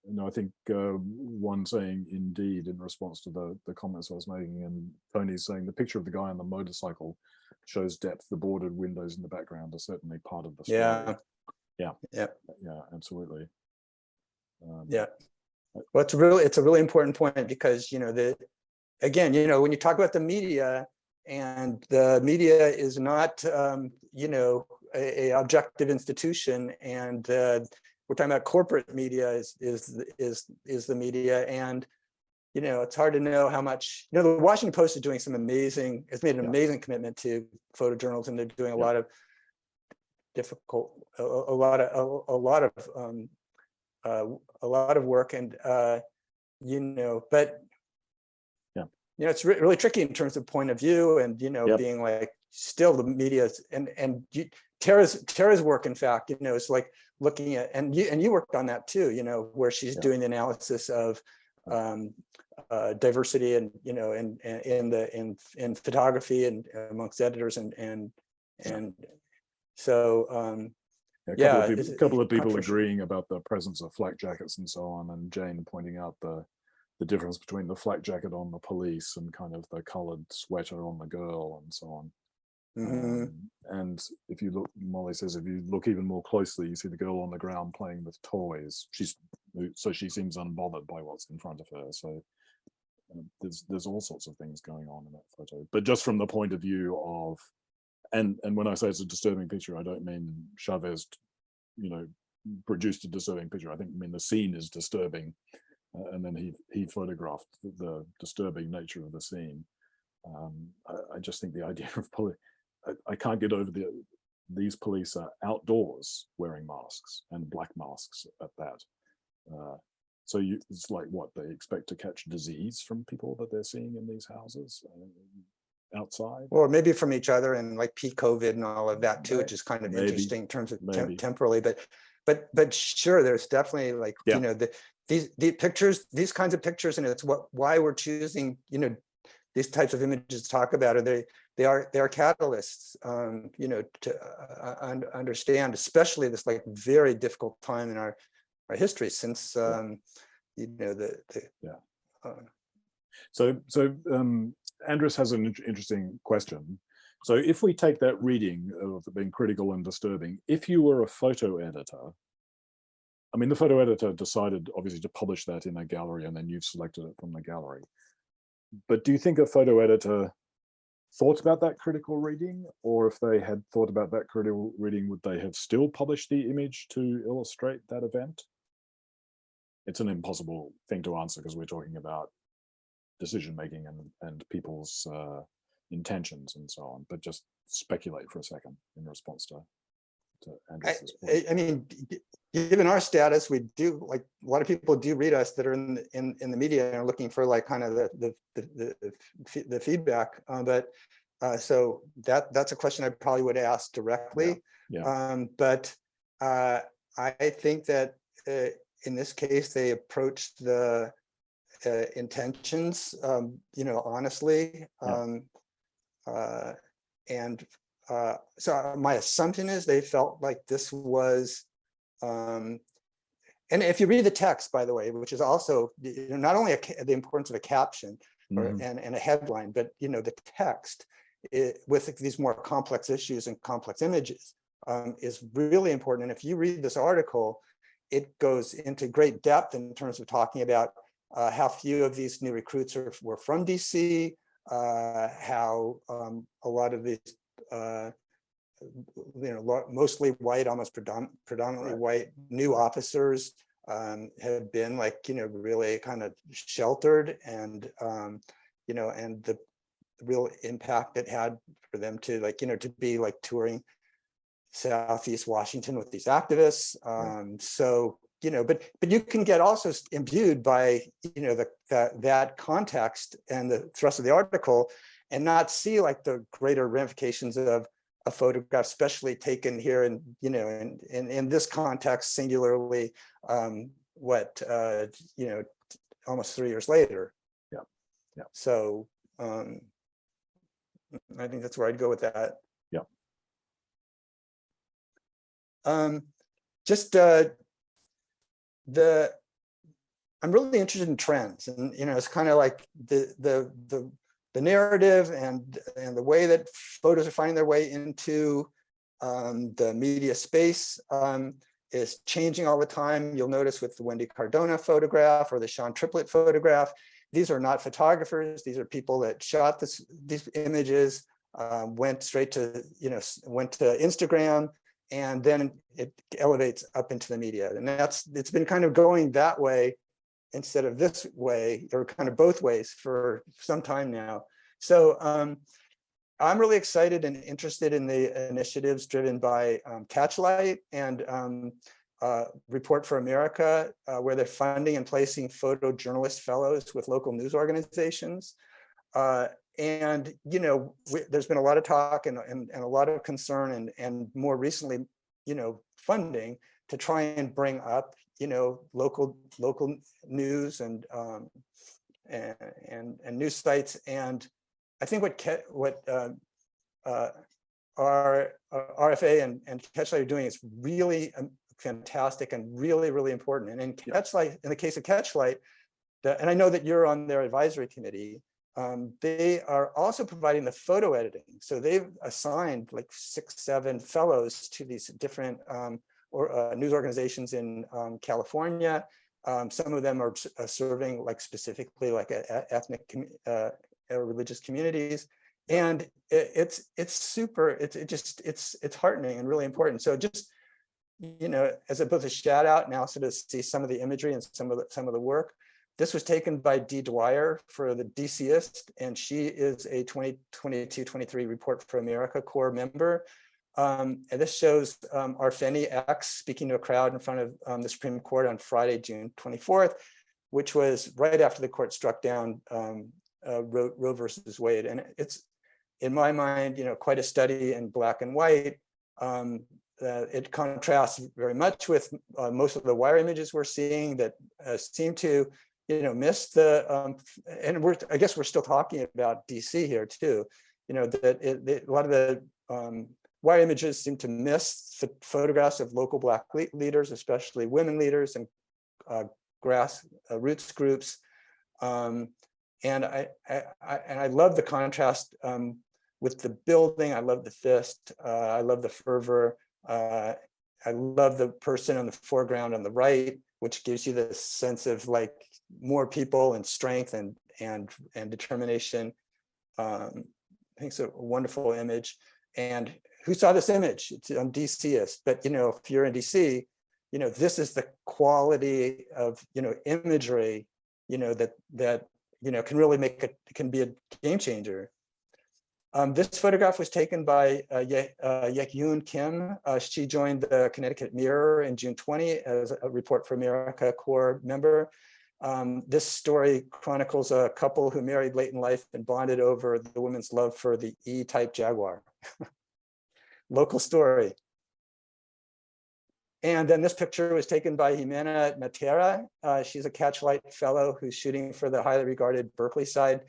A: No, I think one saying indeed in response to the comments I was making, and Tony's saying the picture of the guy on the motorcycle shows depth. The boarded windows in the background are certainly part of the story. Yeah, absolutely.
B: Well, it's a really important point, because, you know, again, you know, when you talk about the media, and the media is not, you know, a objective institution, and we're talking about corporate media is the media, and you know, it's hard to know how much, you know, the Washington Post is doing some amazing, it's made an amazing commitment to photojournalism. They're doing a lot of difficult, a lot of work, and you know, but you know, it's really tricky in terms of point of view, and you know, being like, still the media and Tara's work, in fact, you know, it's like looking at, and you worked on that too, you know, where she's doing the analysis of diversity, and you know, in photography and amongst editors, and so
A: a couple of people agreeing about the presence of flak jackets and so on, and Jane pointing out the difference between the flak jacket on the police and kind of the colored sweater on the girl and so on. And if you look, Molly says, if you look even more closely, you see the girl on the ground playing with toys. So she seems unbothered by what's in front of her. So there's all sorts of things going on in that photo. But just from the point of view of, and when I say it's a disturbing picture, I don't mean Chavez, you know, produced a disturbing picture. I mean the scene is disturbing. And then he photographed the disturbing nature of the scene. I just think the idea of I can't get over these police are outdoors wearing masks, and black masks at that. So it's like, what, they expect to catch disease from people that they're seeing in these houses outside,
B: or maybe from each other, and like peak COVID and all of that too, which is kind of interesting in terms of temporally. But sure, there's definitely like you know, these pictures, these kinds of pictures, and it's why we're choosing, you know, these types of images to talk about. Are they are catalysts, you know, to understand, especially this like very difficult time in our history since you know,
A: So Andres has an interesting question. So if we take that reading of being critical and disturbing, if you were a photo editor, I mean, the photo editor decided obviously to publish that in a gallery, and then you've selected it from the gallery. But do you think a photo editor thought about that critical reading? Or if they had thought about that critical reading, would they have still published the image to illustrate that event? It's an impossible thing to answer, because we're talking about decision-making and people's intentions and so on, but just speculate for a second in response to Andres's point.
B: I mean, given our status, we do, like, a lot of people do read us that are in the media and are looking for like kind of the feedback. But so that's a question I probably would ask directly. But I think that in this case, they approached the intentions, you know, honestly. So my assumption is they felt like this was, and if you read the text, by the way, which is also, you know, not only the importance of a caption and a headline, but you know, the text with these more complex issues and complex images is really important. And if you read this article, it goes into great depth in terms of talking about how few of these new recruits were from DC, how a lot of these, mostly white, almost predominantly white new officers have been really kind of sheltered, and and the real impact it had for them to to be touring Southeast Washington with these activists. So but you can get also imbued by that context and the thrust of the article, and not see the greater ramifications of a photograph, especially taken here and in this context singularly, almost 3 years later.
A: Yeah.
B: So I think that's where I'd go with that.
A: Yeah.
B: I'm really interested in trends, and it's kind of like the narrative and the way that photos are finding their way into the media space is changing all the time. You'll notice with the Wendy Cardona photograph or the Sean Triplett photograph, these are not photographers. These are people that shot these images, went straight to went to Instagram, and then it elevates up into the media. And it's been kind of going that way instead of this way, or kind of both ways for some time now. So I'm really excited and interested in the initiatives driven by Catchlight and Report for America, where they're funding and placing photojournalist fellows with local news organizations. And there's been a lot of talk and a lot of concern, and more recently, funding to try and bring up local news and news sites. And I think what our RFA and Catchlight are doing is really fantastic and really important. And in Catchlight, in the case of Catchlight, and I know that you're on their advisory committee, they are also providing the photo editing. So they've assigned 6, 7 fellows to these different news organizations in California. Some of them are serving specifically ethnic religious communities, and it's heartening and really important. So just as both a shout out and also to see some of the imagery and some of the work. This was taken by Dee Dwyer for the DCist, and she is a 2022-23 Report for America core member. And this shows Arfeni X speaking to a crowd in front of the Supreme Court on Friday, June 24th, which was right after the court struck down Roe versus Wade. And it's, in my mind, quite a study in black and white. It contrasts very much with most of the wire images we're seeing that seem to miss the, and I guess we're still talking about DC here too, that a lot of the wire images seem to miss photographs of local Black leaders, especially women leaders and grassroots groups. And I love the contrast with the building. I love the fist. I love the fervor. I love the person on the foreground on the right, which gives you this sense of more people and strength and determination. I think it's a wonderful image. And who saw this image? It's on DCist, but if you're in DC, this is the quality of imagery, that can really can be a game changer. This photograph was taken by Yek-Yoon Kim. She joined the Connecticut Mirror in June 20 as a Report for America core member. This story chronicles a couple who married late in life and bonded over the woman's love for the E-type Jaguar. Local story. And then this picture was taken by Jimena Matera. She's a Catchlight fellow who's shooting for the highly regarded Berkeley side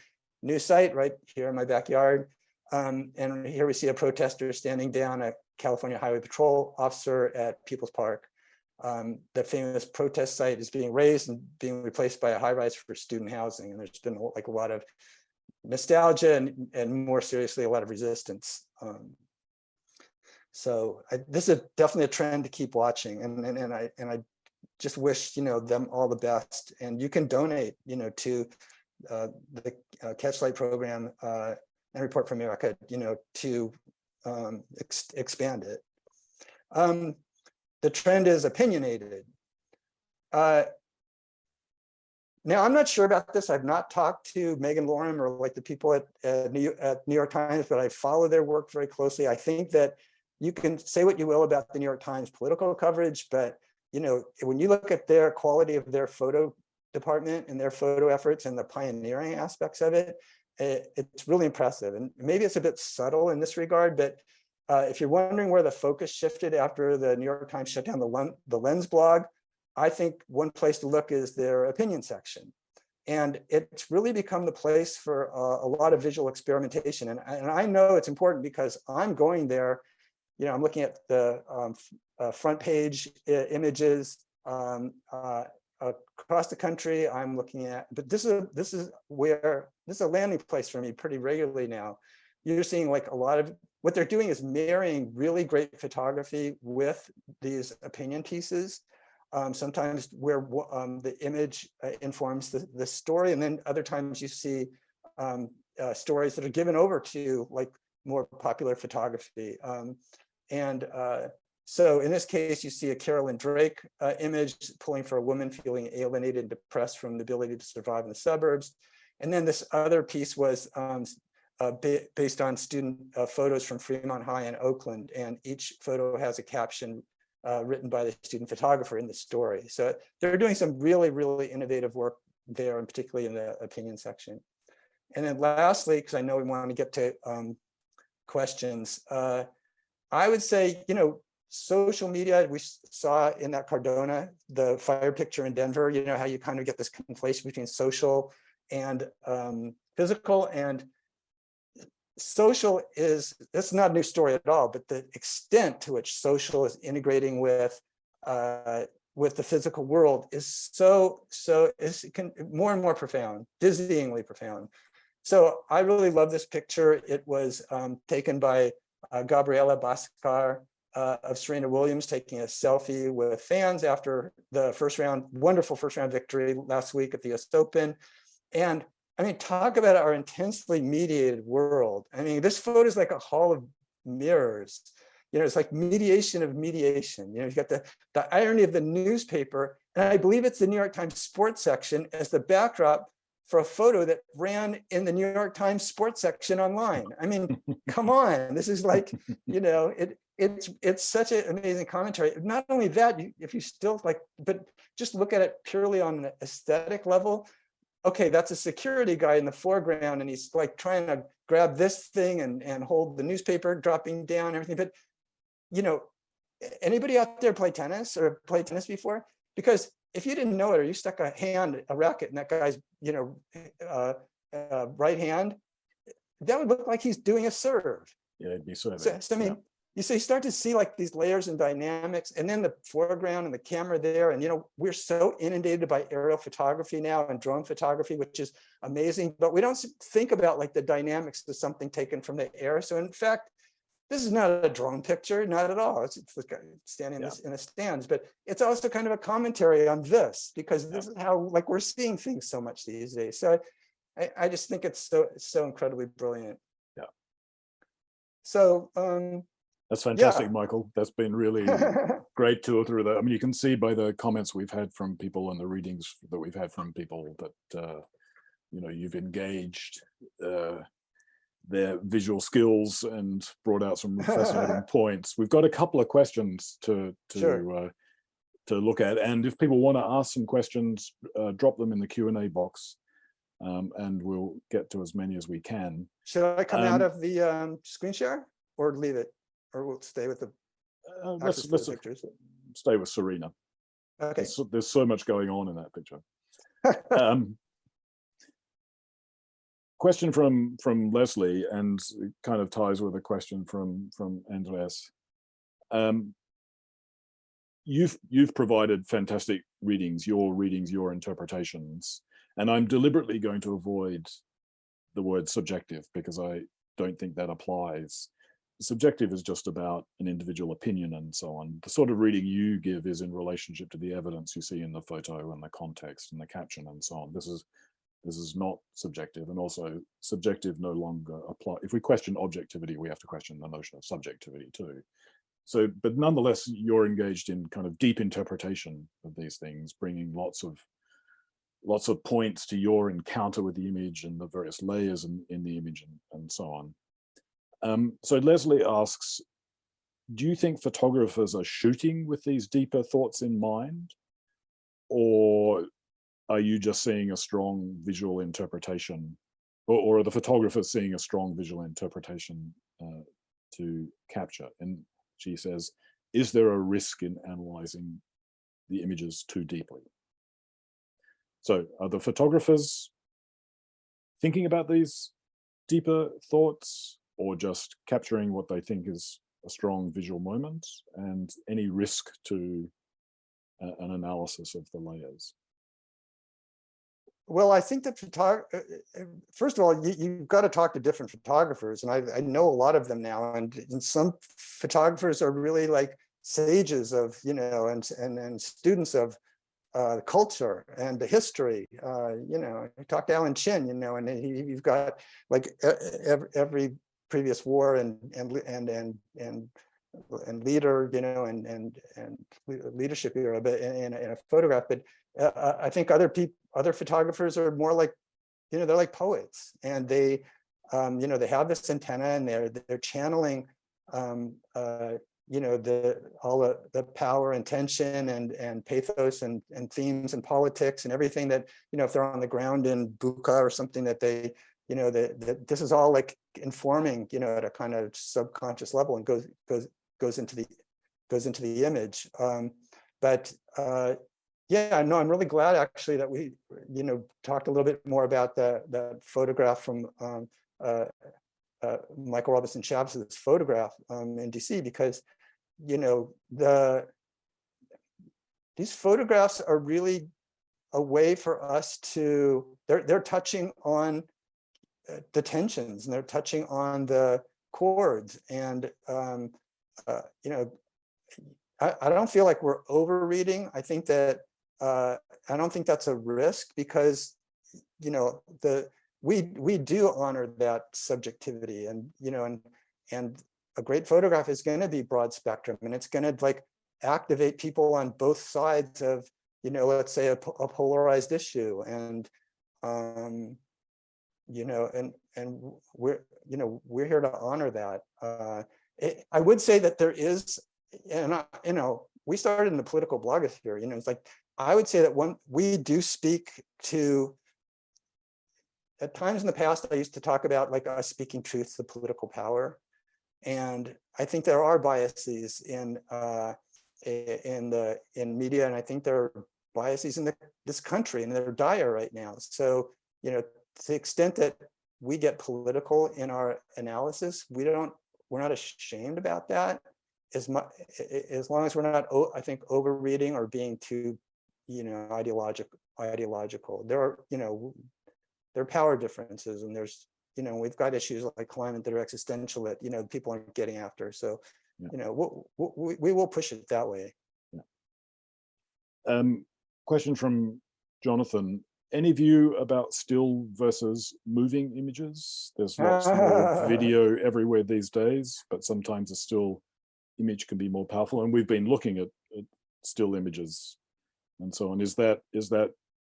B: news site right here in my backyard. And here we see a protester standing down a California Highway Patrol officer at People's Park. The famous protest site is being razed and being replaced by a high-rise for student housing. And there's been a lot of nostalgia and more seriously, a lot of resistance. So this is definitely a trend to keep watching. And I just wish, them all the best. And you can donate, to the Catchlight program and Report from America, to expand it. The trend is opinionated. Now, I'm not sure about this. I've not talked to Megan Loram or like the people at New York Times, but I follow their work very closely. I think that you can say what you will about the New York Times political coverage, but when you look at their quality of their photo department and their photo efforts and the pioneering aspects of it, it's really impressive. And maybe it's a bit subtle in this regard, but if you're wondering where the focus shifted after the New York Times shut down the Lens blog, I think one place to look is their opinion section. And it's really become the place for a lot of visual experimentation. And I know it's important because I'm going there, I'm looking at the front page images across the country. I'm looking at, but this is a landing place for me pretty regularly now. You're seeing like a lot of, what they're doing is marrying really great photography with these opinion pieces. Sometimes where the image informs the story, and then other times you see stories that are given over to like more popular photography. So in this case, you see a Carolyn Drake image pulling for a woman feeling alienated and depressed from the ability to survive in the suburbs. And then this other piece was based on student photos from Fremont High in Oakland, and each photo has a caption written by the student photographer in the story. So they're doing some really, really innovative work there, and particularly in the opinion section. And then lastly, because I know we want to get to questions, I would say, social media, we saw in that Cardona, the fire picture in Denver, how you kind of get this conflation between social and physical. And social that's not a new story at all, but the extent to which social is integrating with the physical world is more and more profound, dizzyingly profound. So I really love this picture. It was taken by Gabriela Bascar of Serena Williams, taking a selfie with fans after the wonderful first round victory last week at the US Open. And I mean, talk about our intensely mediated world. I mean, this photo is like a hall of mirrors. It's like mediation of mediation. You've got the irony of the newspaper, and I believe it's the New York Times sports section as the backdrop for a photo that ran in the New York Times sports section online. I mean, come on, this is like, it's such an amazing commentary. Not only that, if you still like, but just look at it purely on an aesthetic level. Okay, that's a security guy in the foreground, and he's like trying to grab this thing and hold the newspaper dropping down and everything. But, anybody out there play tennis or played tennis before? Because if you didn't know it, or you stuck a racket in that guy's, right hand, that would look like he's doing a serve.
A: Yeah, it'd be sort of.
B: So I mean, you start to see like these layers and dynamics, and then the foreground and the camera there. And, we're so inundated by aerial photography now and drone photography, which is amazing, but we don't think about like the dynamics of something taken from the air. So in fact, this is not a drone picture, not at all. It's the guy standing in the stands, but it's also kind of a commentary on this, because this is how like we're seeing things so much these days. So I just think it's so incredibly brilliant.
A: Yeah.
B: So
A: that's fantastic, Michael. That's been really great tour through that. I mean, you can see by the comments we've had from people and the readings that we've had from people that you've engaged their visual skills and brought out some fascinating points. We've got a couple of questions to look at, and if people want to ask some questions, drop them in the Q&A box, and we'll get to as many as we can.
B: Should I come out of the screen share or leave it, or we'll stay with the
A: let's
B: pictures?
A: Stay with Serena.
B: Okay.
A: There's so much going on in that picture. Question from Leslie, and it kind of ties with a question from Andreas. You've provided fantastic readings, your interpretations, and I'm deliberately going to avoid the word subjective because I don't think that applies. subjective is just about an individual opinion and so on. The sort of reading you give is in relationship to the evidence you see in the photo and the context and the caption and so on. This is not subjective, and also subjective no longer apply. If we question objectivity, we have to question the notion of subjectivity too. So, but nonetheless, you're engaged in kind of deep interpretation of these things, bringing lots of points to your encounter with the image and the various layers in the image and so on. So Leslie asks, do you think photographers are shooting with these deeper thoughts in mind, or are you just seeing a strong visual interpretation, or are the photographers seeing a strong visual interpretation to capture? And she says, is there a risk in analyzing the images too deeply? So are the photographers thinking about these deeper thoughts, or just capturing what they think is a strong visual moment, and any risk to an analysis of the layers?
B: Well, I think that first of all, you've got to talk to different photographers, and I know a lot of them now, and some photographers are really like sages of, and students of culture and the history. I talked to Alan Chin, and you've got like every previous war and leader, and leadership era, but in a photograph. But I think other photographers are more like, they're like poets, and they have this antenna, and they're channeling, all the power and tension and pathos and themes and politics and everything that, if they're on the ground in Bucha or something, that they, that this is all like informing, at a kind of subconscious level, and goes into the image. Yeah, no, I'm really glad actually that we, talked a little bit more about the photograph from Michael Robinson Chavez's photograph in DC, because, these photographs are really a way for us to, they're touching on the tensions, and they're touching on the chords, and I don't feel like we're overreading. I think that I don't think that's a risk, because we do honor that subjectivity, and and a great photograph is going to be broad spectrum, and it's going to like activate people on both sides of, let's say a polarized issue, and and we're here to honor that. I would say that there is, and we started in the political blogosphere, it's like, I would say that we do speak to, at times in the past, I used to talk about like us speaking truth to political power. And I think there are biases in media, and I think there are biases in this country, and they're dire right now. So, to the extent that we get political in our analysis, we're not ashamed about that, as long as we're not, I think, overreading or being too, ideological. There are, there are power differences, and there's, we've got issues like climate that are existential that, people aren't getting after. So, yeah. We will push it that way.
A: Yeah. Question from Jonathan. Any view about still versus moving images? There's lots more video everywhere these days, but sometimes a still image can be more powerful. And we've been looking at still images and so on. Is that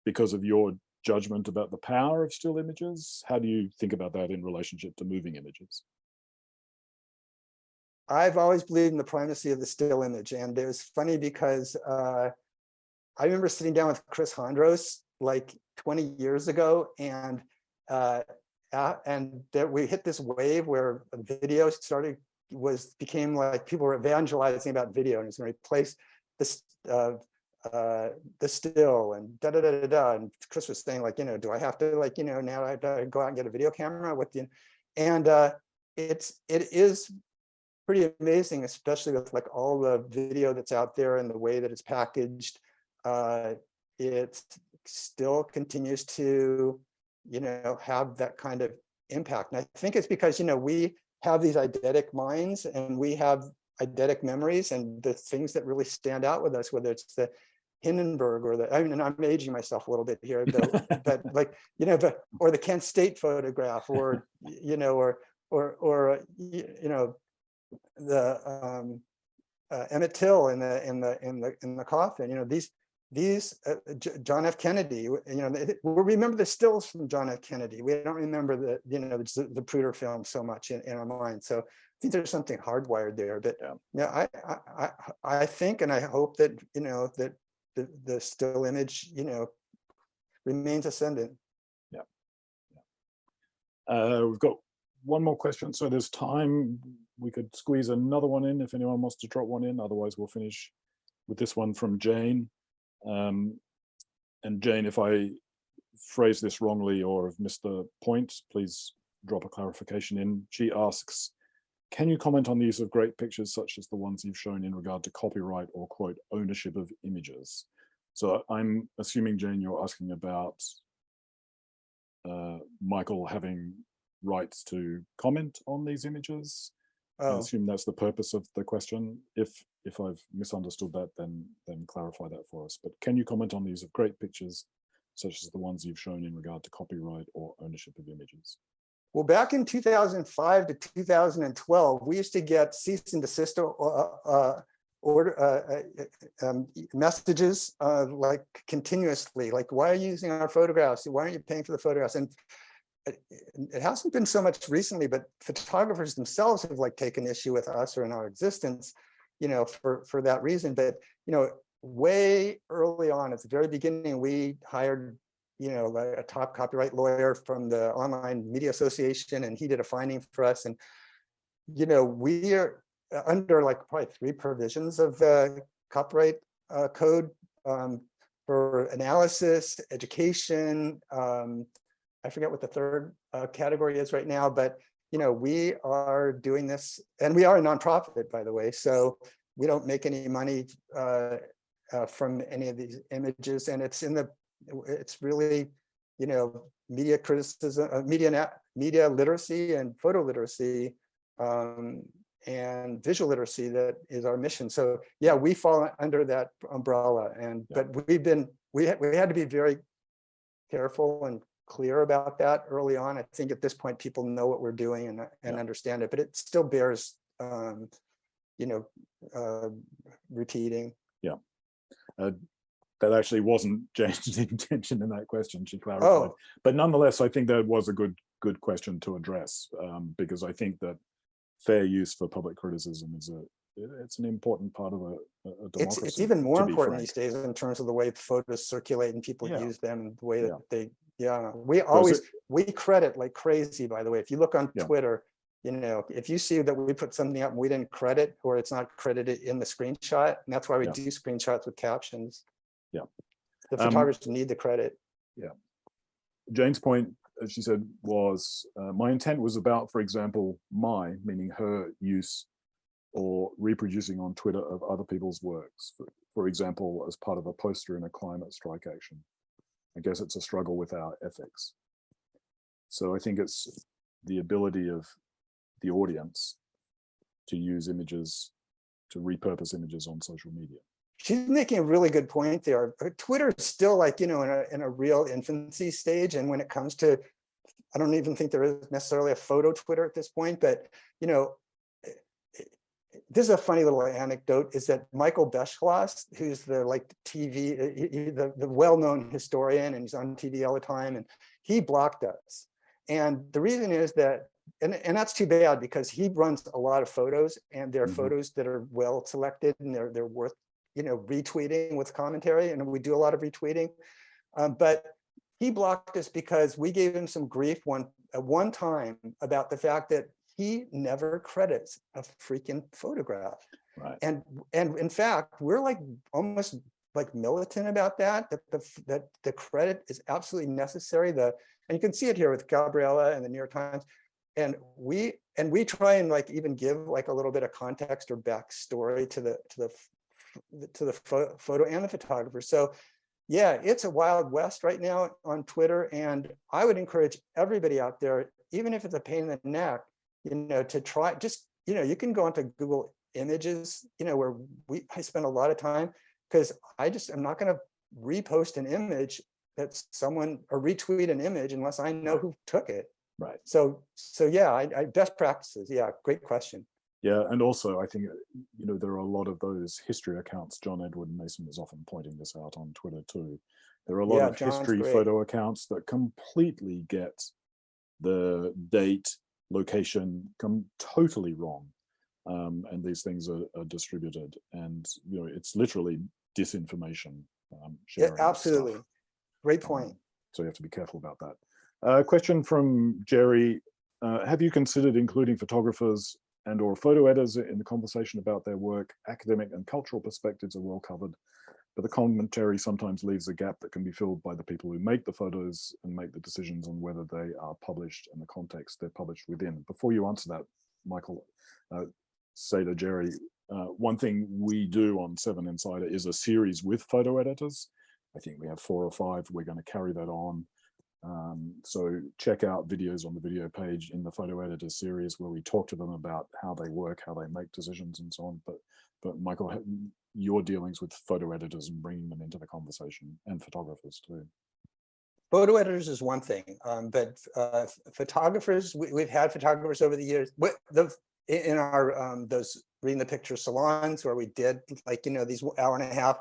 A: because of your judgment about the power of still images? How do you think about that in relationship to moving images?
B: I've always believed in the primacy of the still image. And it was funny because I remember sitting down with Chris Hondros like 20 years ago, and that we hit this wave where video became like, people were evangelizing about video, and it's going to replace this the still, and da da da da da. And Chris was saying, like, do I have to, like, now I have to go out and get a video camera with you? And it is pretty amazing, especially with like all the video that's out there and the way that it's packaged. It still continues to, have that kind of impact. And I think it's because, we have these eidetic minds, and we have eidetic memories, and the things that really stand out with us, whether it's the Hindenburg or the, I mean, I'm aging myself a little bit here, but like, you know, or the Kent State photograph, or, you know, you know, the Emmett Till in the coffin, you know, these John F. Kennedy, you know, we remember the stills from John F. Kennedy. We don't remember the, you know, the Pruder film so much in our mind. So I think there's something hardwired there. But yeah, I think, and I hope that, you know, that the still image, you know, remains ascendant.
A: We've got one more question, so there's time. We could squeeze another one in if anyone wants to drop one in. Otherwise, we'll finish with this one from Jane. And Jane, if I phrase this wrongly or have missed the point, please drop a clarification in. She asks, can you comment on the use of great pictures such as the ones you've shown in regard to copyright or, quote, ownership of images? So I'm assuming, Jane, you're asking about Michael having rights to comment on these images. I assume that's the purpose of the question. If I've misunderstood that, then clarify that for us. But can you comment on the use of great pictures such as the ones you've shown in regard to copyright or ownership of images?
B: Well, back in 2005 to 2012, we used to get cease and desist messages like continuously, like, why are you using our photographs? Why aren't you paying for the photographs? And it hasn't been so much recently, but photographers themselves have like taken issue with us or in our existence, you know, for that reason. But, you know, way early on at the very beginning, we hired, you know, like a top copyright lawyer from the Online Media Association, and he did a finding for us. And, you know, we are under like probably 3 provisions of the copyright code for analysis, education. I forget what the third category is right now, but, you know, we are doing this, and we are a nonprofit, by the way, so we don't make any money from any of these images. And it's really, you know, media criticism, media literacy and photo literacy and visual literacy that is our mission. So yeah, we fall under that umbrella. And but we had to be very careful and clear about that early on. I think at this point people know what we're doing and understand it, but it still bears you know, repeating.
A: That actually wasn't Jane's intention in that question, she clarified. But nonetheless, I think that was a good question to address, because I think that fair use for public criticism is it's an important part of a democracy.
B: It's even more important these days in terms of the way photos circulate and people use them, the way that they, we credit like crazy, by the way. If you look on Twitter, you know, if you see that we put something up and we didn't credit, or it's not credited in the screenshot, and that's why we do screenshots with captions. The photographers need the credit.
A: Jane's point, as she said, was my intent was about, for example, meaning her use or reproducing on Twitter of other people's works, for example, as part of a poster in a climate strike action. I guess it's a struggle with our ethics. So I think it's the ability of the audience to use images, to repurpose images on social media.
B: She's making a really good point there. Twitter is still like, you know, in a real infancy stage. And when it comes to, I don't even think there is necessarily a photo Twitter at this point, but, you know, this is a funny little anecdote, is that Michael Beschloss, who's the like TV, the well-known historian, and he's on TV all the time, and he blocked us. And the reason is that, and that's too bad, because he runs a lot of photos, and they're photos that are well selected, and they're worth, you know, retweeting with commentary, and we do a lot of retweeting. But he blocked us because we gave him some grief one time about the fact that he never credits a freaking photograph.
A: Right.
B: And in fact, we're like almost like militant about that the credit is absolutely necessary. And you can see it here with Gabriella and the New York Times. And we try and like even give like a little bit of context or backstory to the photo and the photographer. So yeah, it's a wild west right now on Twitter. And I would encourage everybody out there, even if it's a pain in the neck, to try, just, you can go onto Google Images, where I spend a lot of time, because I'm not going to repost an image that someone, or retweet an image unless I know who took it.
A: Right.
B: So yeah, I best practices. Yeah, great question.
A: Yeah, and also I think, there are a lot of those history accounts. John Edward Mason is often pointing this out on Twitter too. There are a lot of
B: John's
A: history
B: great.
A: photo accounts that completely get the date, location totally wrong. And these things are distributed, and it's literally disinformation sharing.
B: Yeah, absolutely.
A: Stuff.
B: Great point.
A: So you have to be careful about that. Question from Jerry. Have you considered including photographers and or photo editors in the conversation about their work? Academic and cultural perspectives are well covered, but the commentary sometimes leaves a gap that can be filled by the people who make the photos and make the decisions on whether they are published and the context they're published within. Before you answer that, Michael, say to Jerry, one thing we do on 7 Insider is a series with photo editors. I think we have 4 or 5. We're going to carry that on. So check out videos on the video page in the photo editor series where we talk to them about how they work, how they make decisions and so on. But Michael, your dealings with photo editors and bringing them into the conversation, and photographers too.
B: Photo editors is one thing, but photographers, we've had photographers over the years. In our those reading the picture salons where we did these hour-and-a-half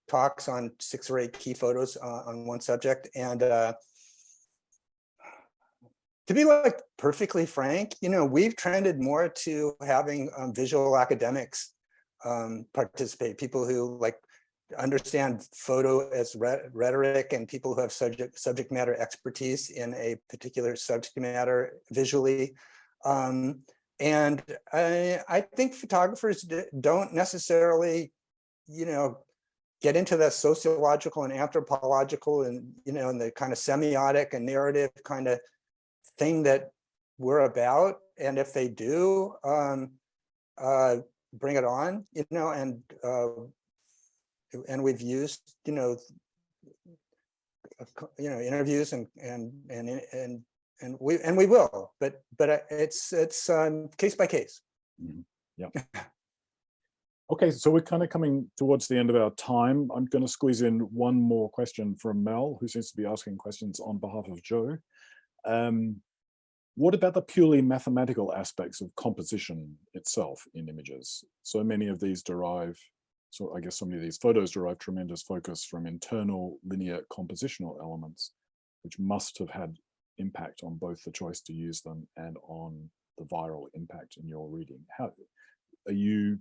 B: talks on 6 or 8 key photos on one subject, and to be perfectly frank, we've trended more to having visual academics participate, people who understand photo as rhetoric, and people who have subject matter expertise in a particular subject matter visually. And I think photographers don't necessarily, get into the sociological and anthropological and, and the kind of semiotic and narrative kind of thing that we're about. And if they do, bring it on, and we've used, interviews and we will, but it's case by case.
A: Mm-hmm. Yeah. Okay, so we're kind of coming towards the end of our time. I'm going to squeeze in one more question from Mel, who seems to be asking questions on behalf of Joe. What about the purely mathematical aspects of composition itself in images? So many of these so I guess so many of these photos derive tremendous focus from internal linear compositional elements, which must have had impact on both the choice to use them and on the viral impact in your reading. How are you,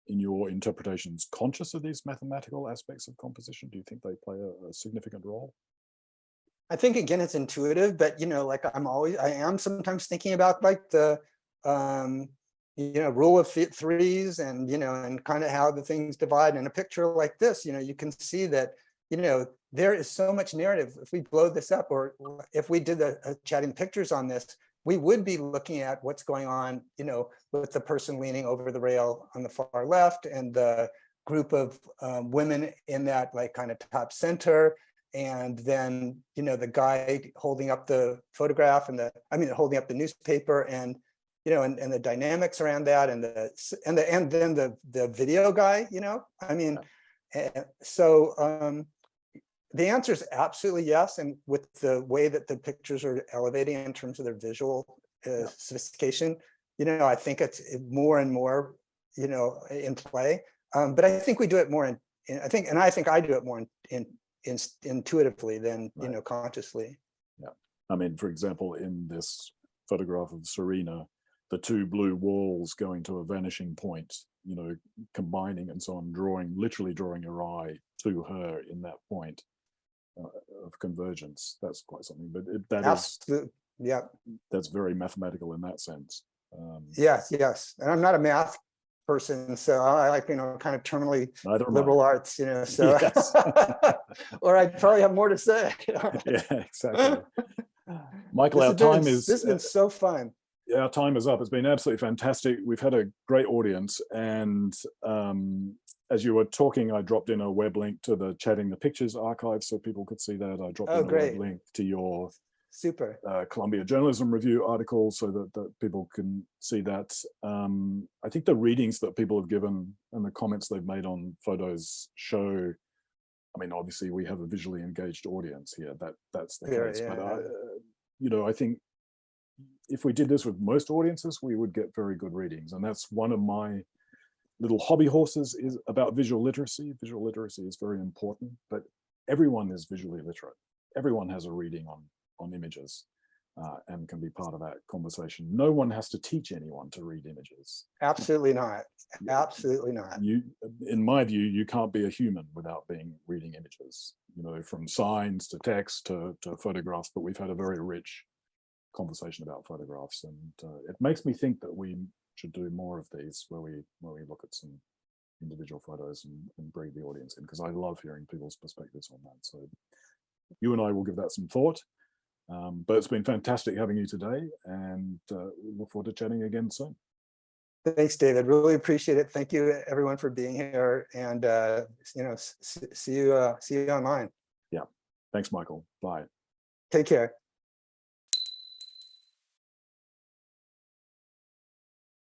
A: in your interpretations, conscious of these mathematical aspects of composition? Do you think they play a significant role?
B: I think, again, it's intuitive, but I am sometimes thinking about the rule of threes, and and kind of how the things divide. In a picture like this, you can see that there is so much narrative. If we blow this up, or if we did the chatting pictures on this, we would be looking at what's going on, with the person leaning over the rail on the far left, and the group of women in that kind of top center, and then the guy holding up the photograph, and holding up the newspaper, and and the dynamics around that, and then the video guy. So the answer is absolutely yes. And with the way that the pictures are elevating in terms of their visual sophistication, I think it's more and more, in play. But I think we do it more I think I do it more intuitively than, consciously.
A: Yeah. For example, in this photograph of Serena, the 2 blue walls going to a vanishing point, combining and so on, literally drawing your eye to her in that point of convergence. That's quite something, but that's very mathematical in that sense.
B: Yes. And I'm not a math person, so I like, kind of terminally liberal arts, so yes. Or I'd probably have more to say.
A: Yeah, exactly. Michael, this has
B: been so fun.
A: Our time is up. It's been absolutely fantastic. We've had a great audience, and as you were talking, I dropped in a web link to the Chatting the Pictures archive so people could see that. I dropped in a web link to your
B: super.
A: Columbia Journalism Review article so that people can see that. I think the readings that people have given and the comments they've made on photos show, I mean, obviously we have a visually engaged audience here, that's the case,
B: Yeah.
A: but you know, I think if we did this with most audiences, we would get very good readings. And that's one of my little hobby horses is about visual literacy. Visual literacy is very important, but everyone is visually literate. Everyone has a reading on images and can be part of that conversation. No one has to teach anyone to read images.
B: Absolutely not. Absolutely not.
A: In my view, you can't be a human without reading images, you know, from signs to text to photographs, but we've had a very rich conversation about photographs, and it makes me think that we should do more of these where we look at some individual photos and bring the audience in, because I love hearing people's perspectives on that. So you and I will give that some thought, but it's been fantastic having you today, and we look forward to chatting again soon.
B: Thanks, David. Really appreciate it. Thank you, everyone, for being here, and you know, see you online.
A: Yeah. Thanks, Michael. Bye.
B: Take care.